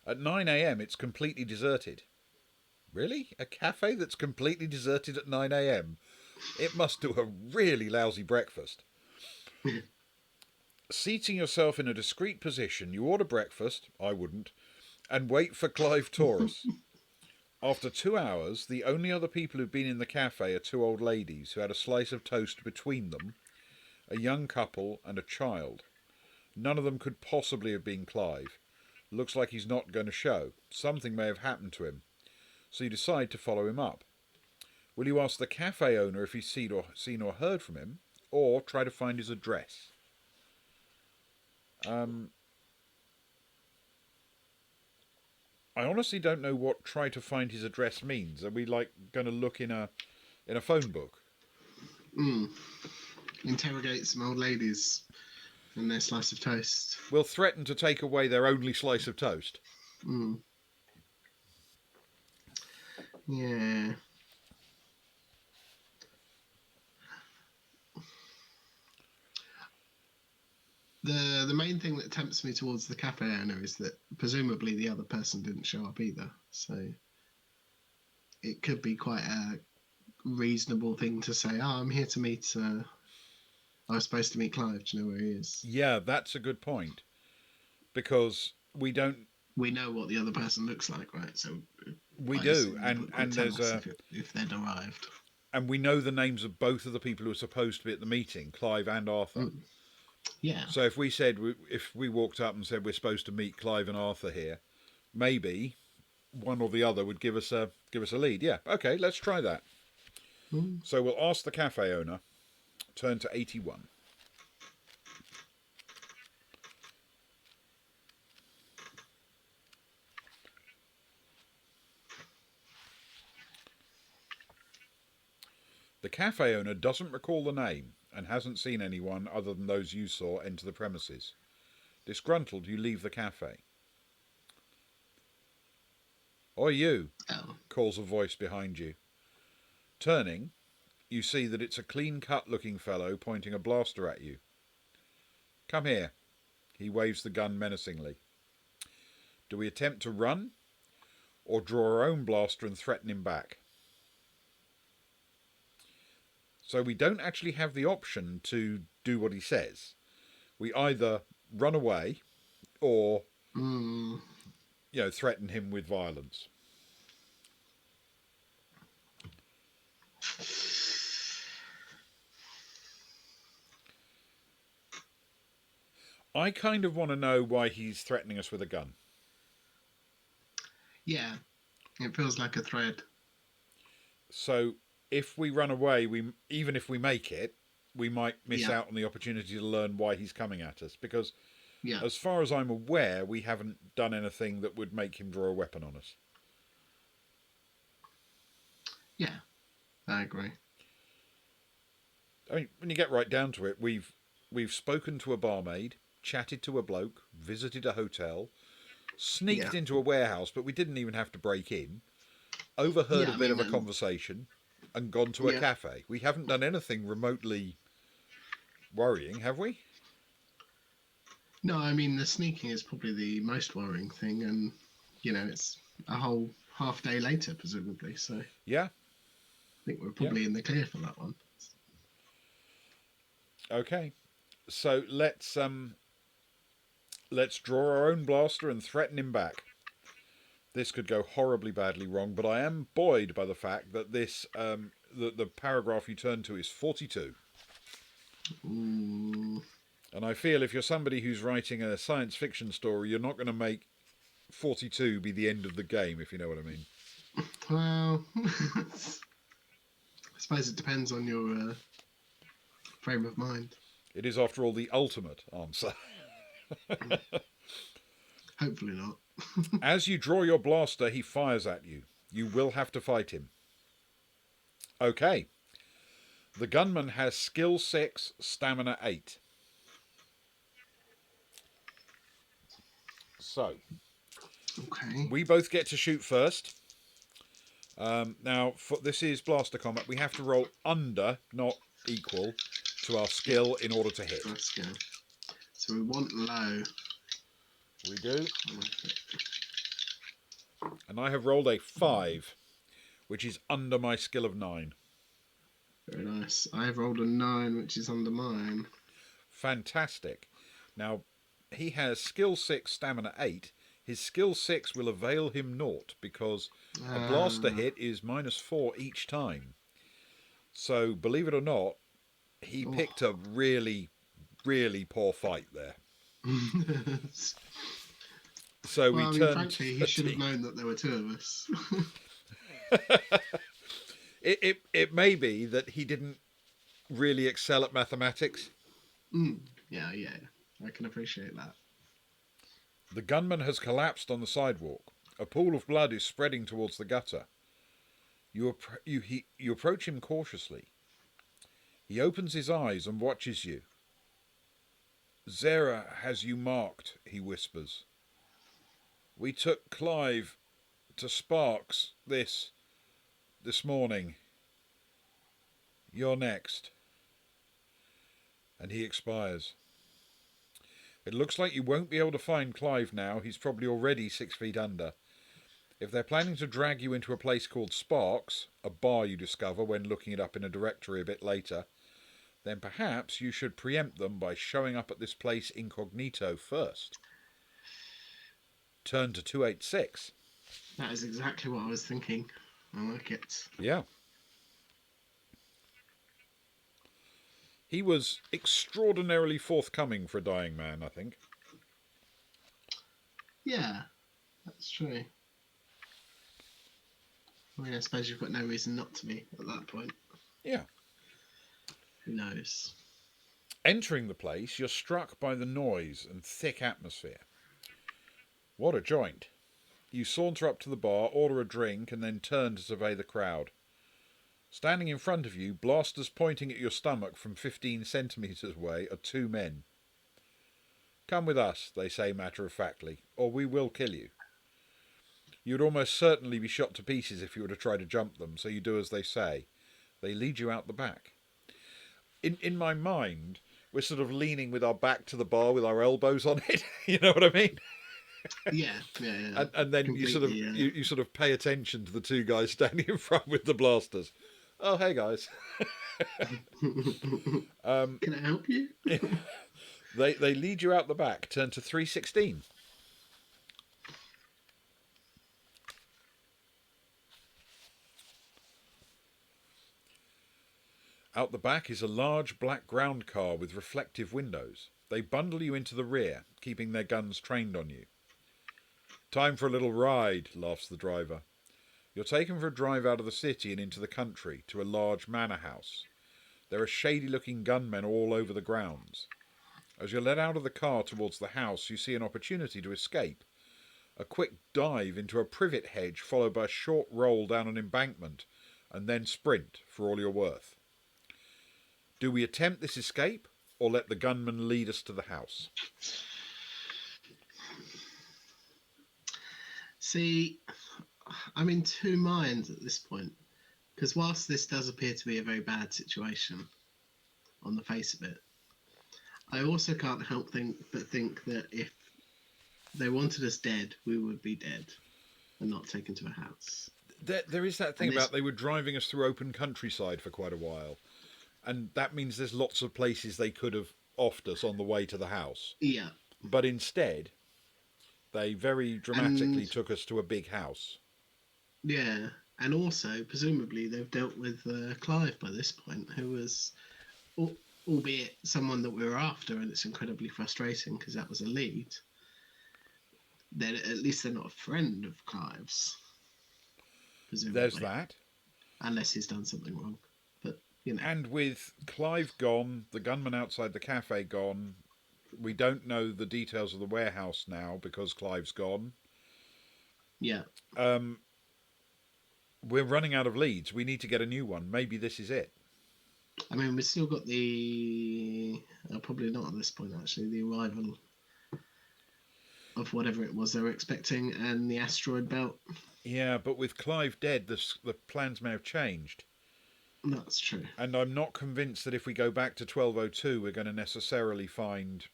At 9 a.m., it's completely deserted. Really? A cafe that's completely deserted at 9 a.m.? It must do a really lousy breakfast. Seating yourself in a discreet position, you order breakfast, I wouldn't, and wait for Clive Taurus. After 2 hours, the only other people who've been in the cafe are two old ladies who had a slice of toast between them, a young couple, and a child. None of them could possibly have been Clive. Looks like he's not going to show. Something may have happened to him. So you decide to follow him up. Will you ask the cafe owner if he's seen or heard from him, or try to find his address? I honestly don't know what "try to find his address" means. Are we like going to look in a phone book? Interrogate some old ladies and their slice of toast. We'll threaten to take away their only slice of toast. Yeah. The main thing that tempts me towards the cafe owner is that presumably the other person didn't show up either. So it could be quite a reasonable thing to say, I'm here to meet, I was supposed to meet Clive. Do you know where he is? Yeah, that's a good point. Because we don't. We know what the other person looks like, right? So We I do, assume you would tell there's us a. if they'd arrived. And we know the names of both of the people who are supposed to be at the meeting, Clive and Arthur. Yeah. So if we walked up and said we're supposed to meet Clive and Arthur here, maybe one or the other would give us a lead. Yeah, okay, let's try that. So we'll ask the cafe owner. Turn to 81. The cafe owner doesn't recall the name and hasn't seen anyone other than those you saw enter the premises. Disgruntled, you leave the cafe. "Oi, you," Oh. calls a voice behind you. Turning, you see that it's a clean-cut looking fellow pointing a blaster at you. "Come here." He waves the gun menacingly. Do we attempt to run, or draw our own blaster and threaten him back? So we don't actually have the option to do what he says. We either run away or, threaten him with violence. I kind of want to know why he's threatening us with a gun. Yeah, it feels like a thread. So if we run away, even if we make it, we might miss out on the opportunity to learn why he's coming at us. Because as far as I'm aware, we haven't done anything that would make him draw a weapon on us. Yeah, I agree. I mean, when you get right down to it, we've spoken to a barmaid, chatted to a bloke, visited a hotel, sneaked into a warehouse, but we didn't even have to break in, overheard a bit of a conversation, and gone to a cafe. We haven't done anything remotely worrying, have we? No, I mean, the sneaking is probably the most worrying thing, and, it's a whole half day later, presumably, so... Yeah. I think we're probably in the clear for that one. Okay. So let's draw our own blaster and threaten him back. This could go horribly badly wrong, but I am buoyed by the fact that this the paragraph you turn to is 42. Ooh. And I feel if you're somebody who's writing a science fiction story, you're not going to make 42 be the end of the game, if you know what I mean. Well, I suppose it depends on your frame of mind. It is, after all, the ultimate answer. Hopefully not. As you draw your blaster, he fires at you. You will have to fight him. Okay. The gunman has skill 6, stamina 8. So, Okay. we both get to shoot first. Now, this is blaster combat. We have to roll under, not equal, to our skill in order to hit. Let's go. So we want low. We do. And I have rolled a 5, which is under my skill of 9. Very nice. I've rolled a 9, which is under mine. Fantastic. Now, he has skill 6, stamina 8. His skill 6 will avail him naught because a blaster hit is -4 each time. So, believe it or not, he picked a really, really poor fight there. So we turned. Frankly, he should have known that there were 2 of us. It may be that he didn't really excel at mathematics. Yeah, I can appreciate that. The gunman has collapsed on the sidewalk. A pool of blood is spreading towards the gutter. You approach him cautiously. He opens his eyes and watches you. Zera has you marked, he whispers. We took Clive to Sparks this morning. You're next. And he expires. It looks like you won't be able to find Clive now. He's probably already 6 feet under. If they're planning to drag you into a place called Sparks, a bar you discover when looking it up in a directory a bit later, then perhaps you should preempt them by showing up at this place incognito first. Turn to 286. That is exactly what I was thinking. I like it. Yeah. He was extraordinarily forthcoming for a dying man, I think. Yeah, that's true. I mean, I suppose you've got no reason not to be at that point. Yeah. Who knows? Entering the place, you're struck by the noise and thick atmosphere. What a joint. You saunter up to the bar, order a drink, and then turn to survey the crowd. Standing in front of you, blasters pointing at your stomach from 15 centimetres away, are 2 men. Come with us, they say matter-of-factly, or we will kill you. You would almost certainly be shot to pieces if you were to try to jump them, so you do as they say. They lead you out the back. In my mind, we're sort of leaning with our back to the bar with our elbows on it. You know what I mean? Yeah. And then you sort of you sort of pay attention to the 2 guys standing in front with the blasters. Oh, hey guys. Can I help you? They lead you out the back. Turn to 316. Out the back is a large black ground car with reflective windows. They bundle you into the rear, keeping their guns trained on you. Time for a little ride, laughs the driver. You're taken for a drive out of the city and into the country to a large manor house. There are shady-looking gunmen all over the grounds. As you're led out of the car towards the house, you see an opportunity to escape. A quick dive into a privet hedge, followed by a short roll down an embankment, and then sprint for all you're worth. Do we attempt this escape, or let the gunman lead us to the house? See, I'm in 2 minds at this point. Because whilst this does appear to be a very bad situation on the face of it, I also can't help but think that if they wanted us dead, we would be dead and not taken to a house. There is that thing about they were driving us through open countryside for quite a while. And that means there's lots of places they could have offed us on the way to the house. Yeah. But instead, they very dramatically took us to a big house. Yeah. And also, presumably, they've dealt with Clive by this point, who was, albeit someone that we were after, and it's incredibly frustrating because that was a lead. Then at least they're not a friend of Clive's. Presumably. There's that. Unless he's done something wrong. But, you know. And with Clive gone, the gunman outside the cafe gone, We don't know the details of the warehouse now because Clive's gone. Yeah. We're running out of leads. We need to get a new one. Maybe this is it. I mean, we've still got the probably not at this point actually the arrival of whatever it was they were expecting and the asteroid belt. Yeah, but with Clive dead, the plans may have changed. That's true. And I'm not convinced that if we go back to 1202, we're going to necessarily find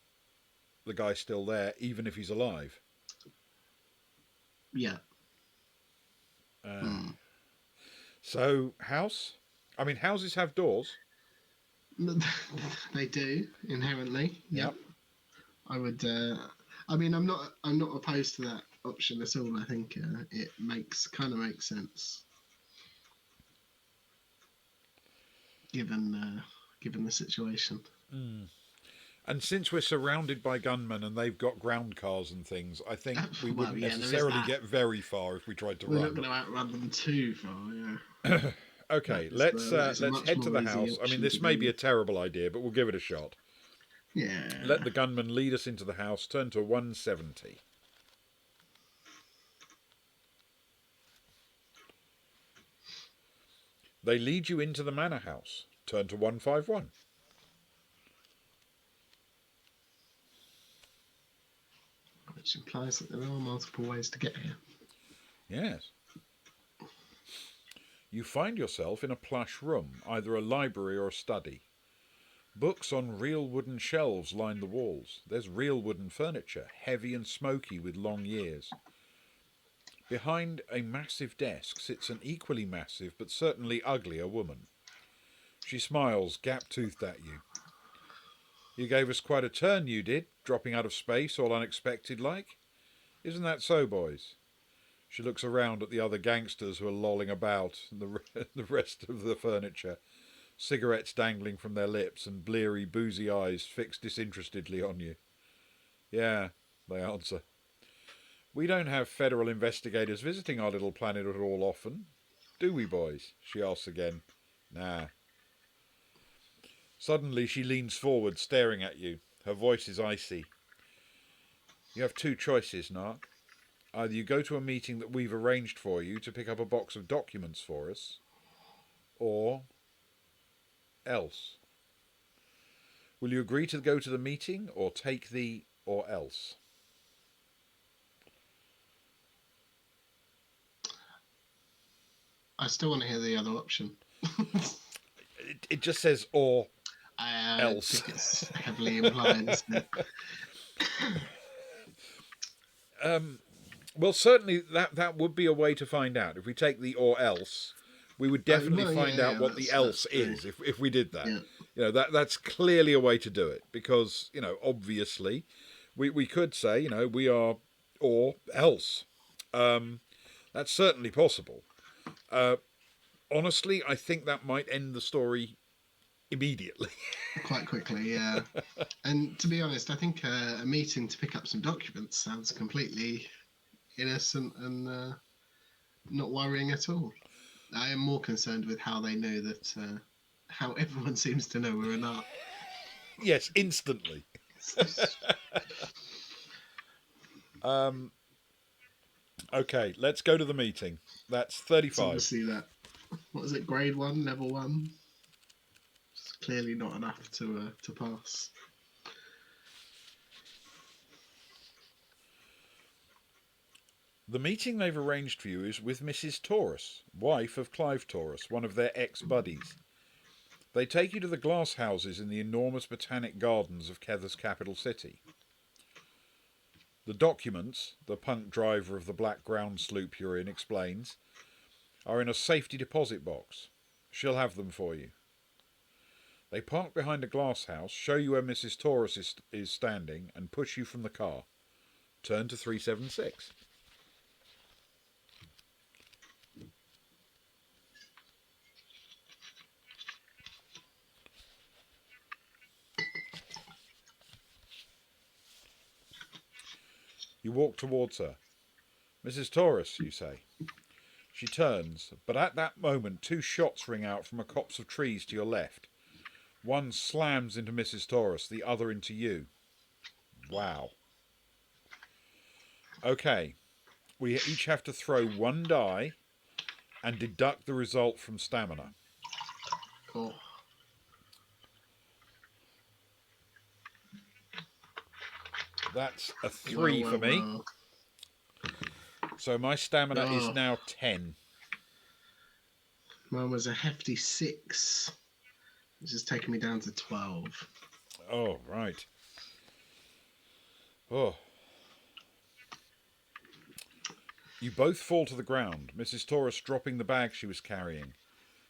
the guy still there, even if he's alive. Yeah. So, house? I mean, houses have doors. They do inherently. Yep. I would. I mean, I'm not opposed to that option at all. I think it makes sense, given the situation. And since we're surrounded by gunmen and they've got ground cars and things, I think we wouldn't necessarily get very far if we tried to run. We're not going to outrun them too far, yeah. Okay, let's head to the house. I mean, this may be a terrible idea, but we'll give it a shot. Yeah. Let the gunman lead us into the house. Turn to 170. They lead you into the manor house. Turn to 151. Which implies that there are multiple ways to get here. Yes. You find yourself in a plush room, either a library or a study. Books on real wooden shelves line the walls. There's real wooden furniture, heavy and smoky with long years. Behind a massive desk sits an equally massive but certainly uglier woman. She smiles, gap-toothed at you. You gave us quite a turn, you did, dropping out of space all unexpected like. Isn't that so, boys? She looks around at the other gangsters who are lolling about, and the rest of the furniture, cigarettes dangling from their lips and bleary, boozy eyes fixed disinterestedly on you. Yeah, they answer. We don't have federal investigators visiting our little planet at all often, do we, boys? She asks again. Nah. Suddenly she leans forward, staring at you. Her voice is icy. You have two choices, Narc. Either you go to a meeting that we've arranged for you to pick up a box of documents for us, or else. Will you agree to go to the meeting, or take the or else? I still want to hear the other option. It just says or else. I think it's heavily implied, isn't it? Well, certainly that would be a way to find out. If we take the or else, we would definitely find out what the else is if we did that. Yeah. You know, that's clearly a way to do it because, you know, obviously we could say, you know, we are or else. That's certainly possible. Honestly, I think that might end the story immediately. Quite quickly, yeah. And to be honest, I think a meeting to pick up some documents sounds completely innocent and not worrying at all. I am more concerned with how they knew that, how everyone seems to know we're a narc. Yes, instantly. Okay, let's go to the meeting. That's 35. It's obviously that. What is it? Grade 1, level 1. It's clearly not enough to pass. The meeting they've arranged for you is with Mrs. Taurus, wife of Clive Taurus, one of their ex-buddies. They take you to the glass houses in the enormous botanic gardens of Kether's capital city. The documents, the punk driver of the black ground sloop you're in explains, are in a safety deposit box. She'll have them for you. They park behind a glass house, show you where Mrs. Taurus is standing, and push you from the car. Turn to 376. You walk towards her. Mrs. Taurus, you say. She turns, but at that moment 2 shots ring out from a copse of trees to your left. One slams into Mrs. Taurus, the other into you. Wow. Okay. We each have to throw one die and deduct the result from stamina. Oh, That's a 3 for me. well. So my stamina is Oh, now 10. mine was a hefty 6. It's just taking me down to 12. Oh, right. Oh. You both fall to the ground, Mrs. Taurus dropping the bag she was carrying.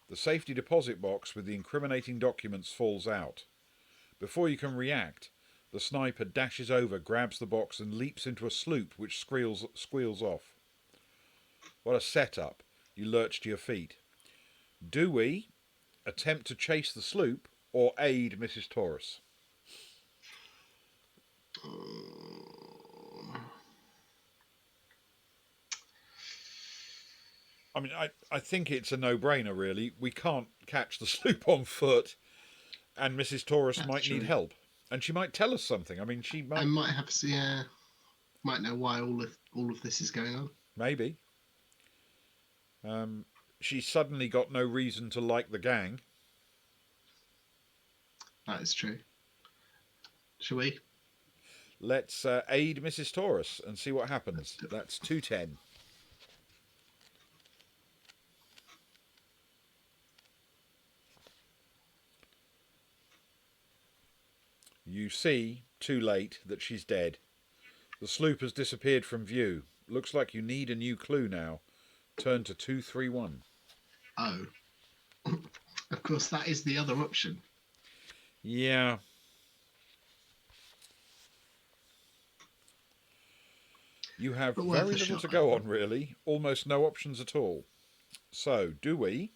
The safety deposit box with the incriminating documents falls out. Before you can react, the sniper dashes over, grabs the box, and leaps into a sloop which squeals off. What a setup. You lurch to your feet. Do we attempt to chase the sloop or aid Mrs. Taurus? I mean, I think it's a no-brainer, really. We can't catch the sloop on foot, and Mrs. Taurus That's might need true. help. And she might tell us something. I mean, she I might... might have to, yeah, might know why all of this is going on. Maybe. She suddenly got no reason to like the gang. That is true. Shall we? Let's aid Mrs. Taurus and see what happens. That's 210. You see, too late, that she's dead. The sloop has disappeared from view. Looks like you need a new clue now. Turn to 231. Oh, of course, that is the other option. Yeah. You have But worth very a little shot, to I go think. on, really. Almost no options at all. So, do we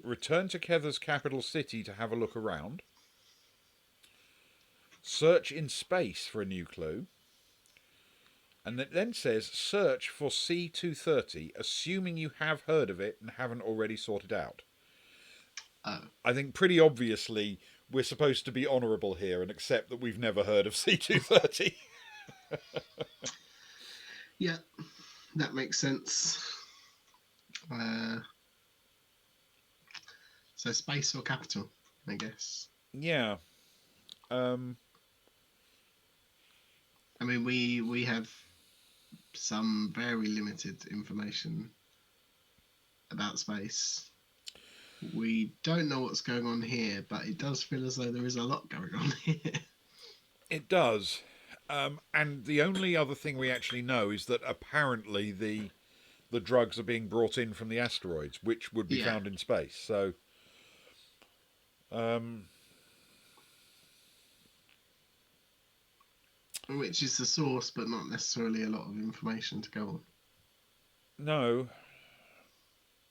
return to Kether's capital city to have a look around? Search in space for a new clue? And it then says search for C230, assuming you have heard of it and haven't already sorted out. Oh, I think pretty obviously we're supposed to be honourable here and accept that we've never heard of C230. yeah, that makes sense. Uh, so space or capital, I guess. Yeah. I mean, we have some very limited information about space. We don't know what's going on here, but it does feel as though there is a lot going on here. It does. And the only other thing we actually know is that apparently the drugs are being brought in from the asteroids, which would be Yeah, found in space. So, which is the source, but not necessarily a lot of information to go on. no.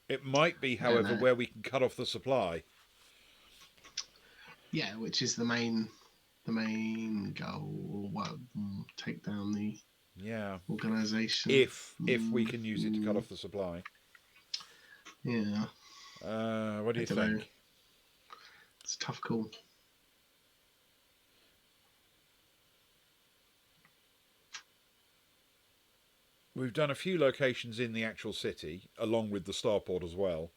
It might be, I don't however, know. where we can cut off the supply. Yeah, which is the main goal, or what? Take down the Yeah. organization. If we can use it to cut off the supply. Yeah, What do I you don't know. think? It's a tough call. We've done a few locations in the actual city, along with the starport as well.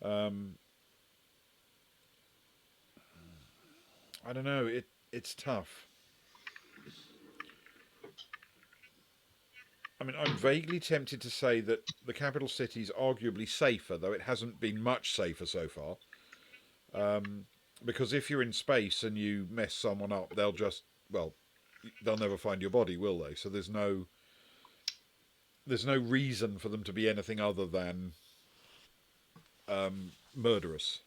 I don't know. It's tough. I mean, I'm vaguely tempted to say that the capital city is arguably safer, though it hasn't been much safer so far. Because if you're in space and you mess someone up, they'll never find your body, will they? So there's no reason for them to be anything other than murderous.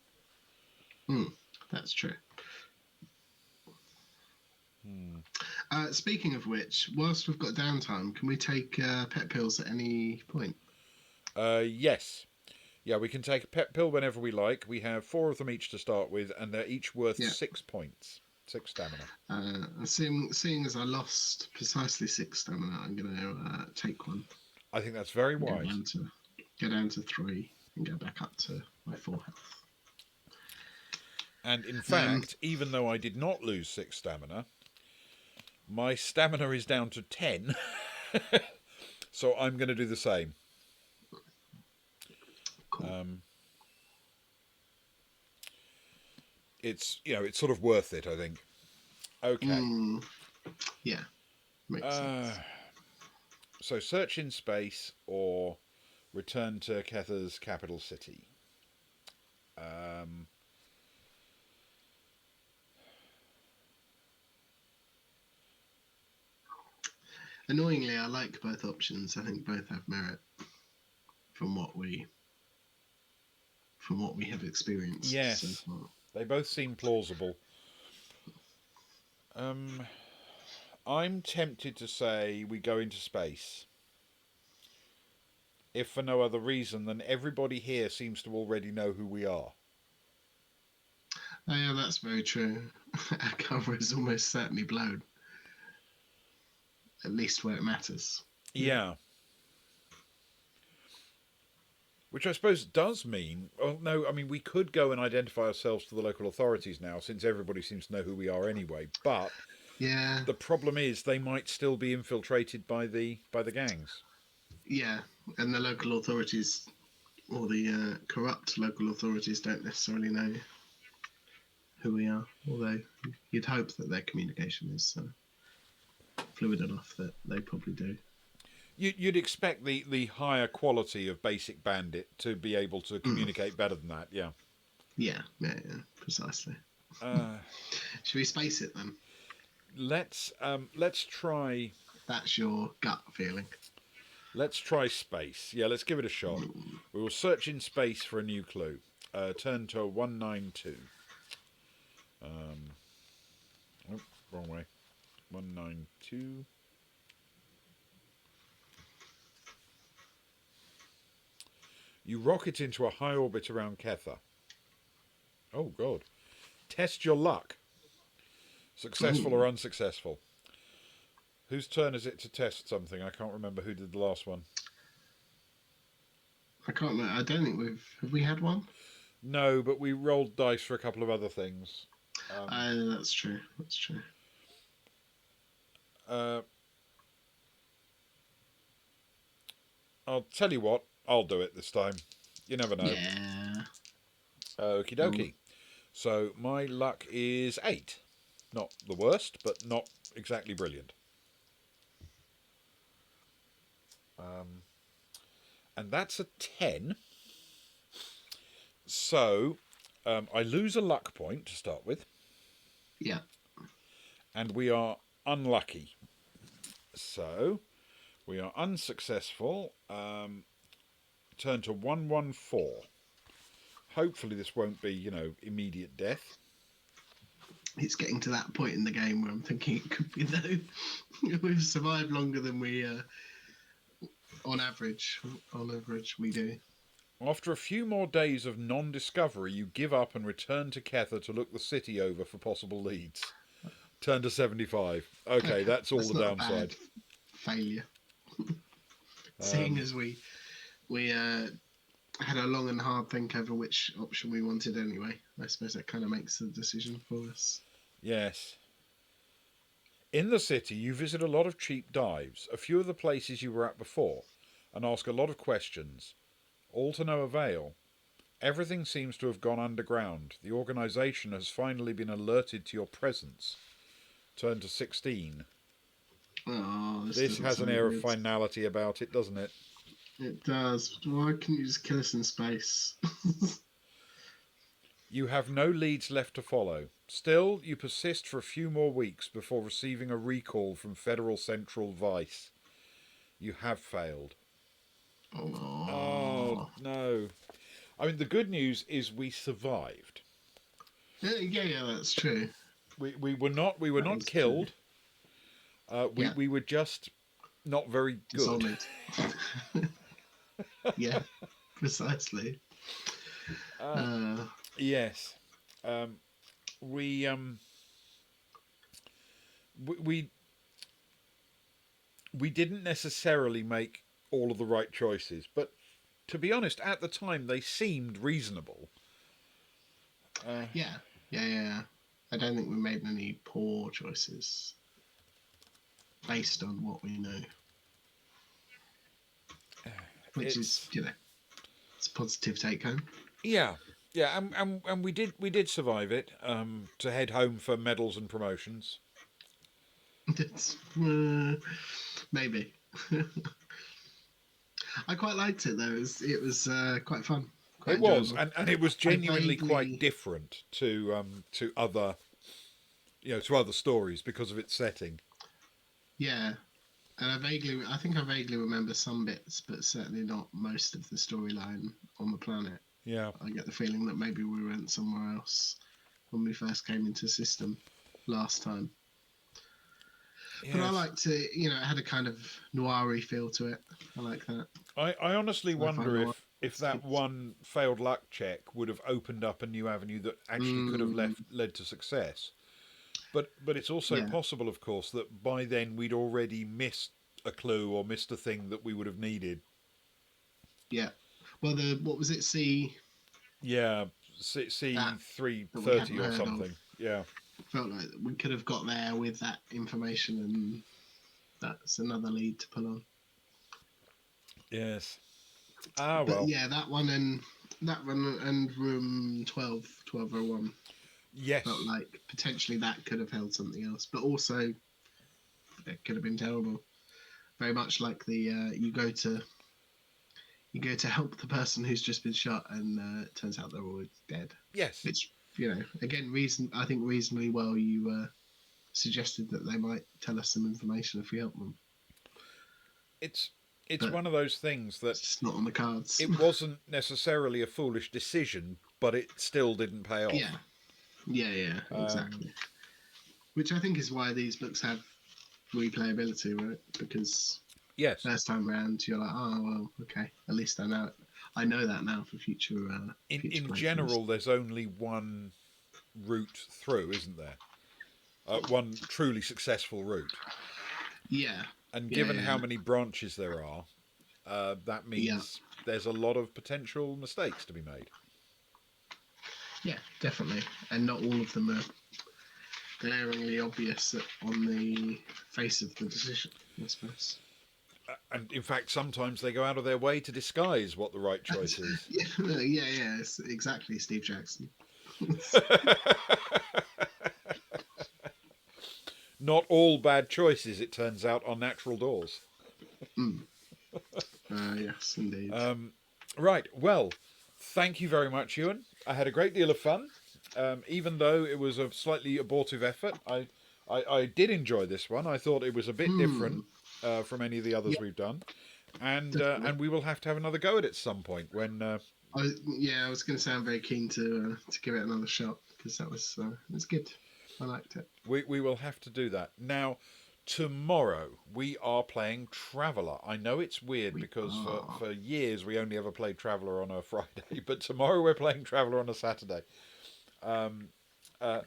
That's true. Speaking of which, whilst we've got downtime, can we take pet pills at any point? Yes. Yeah, we can take a pet pill whenever we like. We have 4 of them each to start with, and they're each worth Yeah. 6 points. 6 stamina. Seeing as I lost precisely 6 stamina, I'm going to take one. I think that's very Go wise. down to 3 and go back up to my 4 health. And in Um, fact, even though I did not lose 6 stamina, my stamina is down to 10. So I'm going to do the same. cool. It's sort of worth it, I think. Okay. Yeah, makes sense. So search in space or return to Kether's capital city. Annoyingly, I like both options. I think both have merit from what we have experienced so Yes, far. they both seem plausible. I'm tempted to say we go into space. If for no other reason than everybody here seems to already know who we are. Oh, yeah, that's very true. Our cover is almost certainly blown, at least where it matters. Yeah. Yeah. Which I suppose does mean, well, no, I mean, we could go and identify ourselves to the local authorities now, since everybody seems to know who we are anyway. But Yeah, the problem is they might still be infiltrated by the gangs. yeah, and the local authorities or the corrupt local authorities don't necessarily know who we are, although you'd hope that their communication is fluid enough that they probably do. You'd expect the higher quality of basic bandit to be able to Mm. communicate better than that. Yeah. Yeah, precisely. Uh, Should we space it then? let's try. That's your gut feeling. Let's try space. Yeah, let's give it a shot. We will search in space for a new clue. Turn to 192. Oh, wrong way. 192. You rocket into a high orbit around Kether. Oh, God. Test your luck. Successful or Ooh, unsuccessful. Whose turn is it to test something? I can't remember who did the last one. I can't remember. I don't think have we had one? No, but we rolled dice for a couple of other things. That's true. That's true. Uh, I'll tell you what, I'll do it this time. You never know. Yeah. Okie Cool. dokie. So my luck is 8. Not the worst, but not exactly brilliant. And that's a 10. So I lose a luck point to start with, Yeah. and we are unlucky. So we are unsuccessful. Turn to 114. Hopefully this won't be, immediate death. It's getting to that point in the game where I'm thinking it could be though. We've survived longer than we on average. On average we do. After a few more days of non-discovery, you give up and return to Kether to look the city over for possible leads. Turn to 75. Okay, Okay. that's all That's the not a downside. bad failure. Seeing as we had a long and hard think over which option we wanted anyway. I suppose that kind of makes the decision for us. Yes. In the city, you visit a lot of cheap dives, a few of the places you were at before, and ask a lot of questions. All to no avail. Everything seems to have gone underground. The organisation has finally been alerted to your presence. Turn to 16. Oh, this This doesn't has an sound air of good. finality about it, doesn't it? It does. Why couldn't you just kill us in space? You have no leads left to follow. Still, you persist for a few more weeks before receiving a recall from Federal Central Vice. You have failed. Oh, Oh. no. I mean, the good news is we survived. Yeah, that's true. We were That not is true. killed. Yeah, We were just not very good. Dishonored. Yeah, precisely. Uh, Yes. Um, we um we we didn't necessarily make all of the right choices, but to be honest, at the time they seemed reasonable. yeah. Yeah. I don't think we made any poor choices based on what we know, which is, It's it's a positive take home. yeah, yeah, and we did survive it. To head home for medals and promotions. It's, maybe. I quite liked it though. It was quite fun, quite It was, enjoyable. and it was I genuinely quite vaguely, different to other to other stories because of its setting. yeah, and I think I vaguely remember some bits, but certainly not most of the storyline on the planet. Yeah. I get the feeling that maybe we went somewhere else when we first came into system last time. But I Yes. liked it. It had a kind of noiry feel to it. I like that. I honestly Sci-fi wonder noir. if that one failed luck check would have opened up a new avenue that actually could have Mm, led to success. But it's also yeah, possible, of course, that by then we'd already missed a clue or missed a thing that we would have needed. yeah. Well, the what was it? Yeah, That C three that we thirty hadn't or heard of. something. Yeah. Felt like we could have got there with that information, and that's another lead to pull on. Yes. Ah But well. yeah, that one and room 1201 felt Yes. like potentially that could have held something else, but also it could have been terrible. Very much like the you go to help the person who's just been shot, and it turns out they're all dead. Yes. Which again, I think reasonably well you suggested that they might tell us some information if we help them, It's it's but one of those things that it's just not on the cards. it wasn't necessarily a foolish decision, but it still didn't pay Yeah, off. yeah, Um, exactly. Which I think is why these books have replayability, right? Because yes. first time round, you're like, oh well, okay, at least I know it. I know that now for future In playthroughs. general, there's only one route through, isn't there? One truly successful route. Yeah, And yeah, given how yeah, many branches there are, that yeah, means there's a lot of potential mistakes to be made. yeah, definitely. And not all of them are glaringly obvious on the face of the decision, I suppose. And in fact, sometimes they go out of their way to disguise what the right choice is. Yeah, it's exactly Steve Jackson. Not all bad choices, it turns out, are natural doors. Mm. Yes, indeed. Right, well, thank you very much, Ewan. I had a great deal of fun. Even though it was a slightly abortive effort, I did enjoy this one. I thought it was a bit different Hmm. from any of the others Yeah, we've done. And definitely. we will have to have another go at it some point when I was going to say I'm very keen to give it another shot because it was good. I liked it. we will have to do that. Now, tomorrow we are playing Traveller. I know it's weird We because are. for years we only ever played Traveller on a Friday, but tomorrow we're playing Traveller on a Saturday. Um, uh,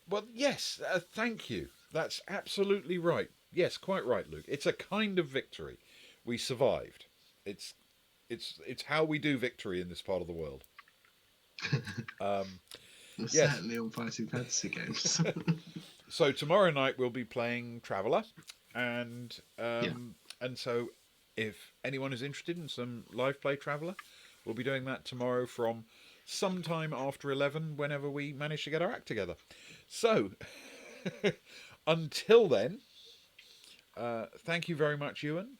well, yes, thank you. That's absolutely right. Yes, quite right, Luke. It's a kind of victory. We survived. It's it's how we do victory in this part of the world. Um, yes. Certainly on fighting fantasy games. So tomorrow night we'll be playing Traveller, Yeah. and so if anyone is interested in some live play Traveller, we'll be doing that tomorrow from sometime after 11, whenever we manage to get our act together. So until then, thank you very much, Ewan.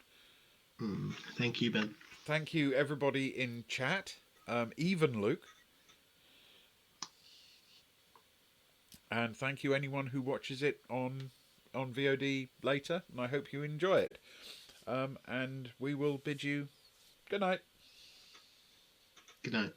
Thank you, Ben. Thank you, everybody in chat, even Luke, and thank you anyone who watches it on VOD later. And I hope you enjoy it. And we will bid you good night. Good night.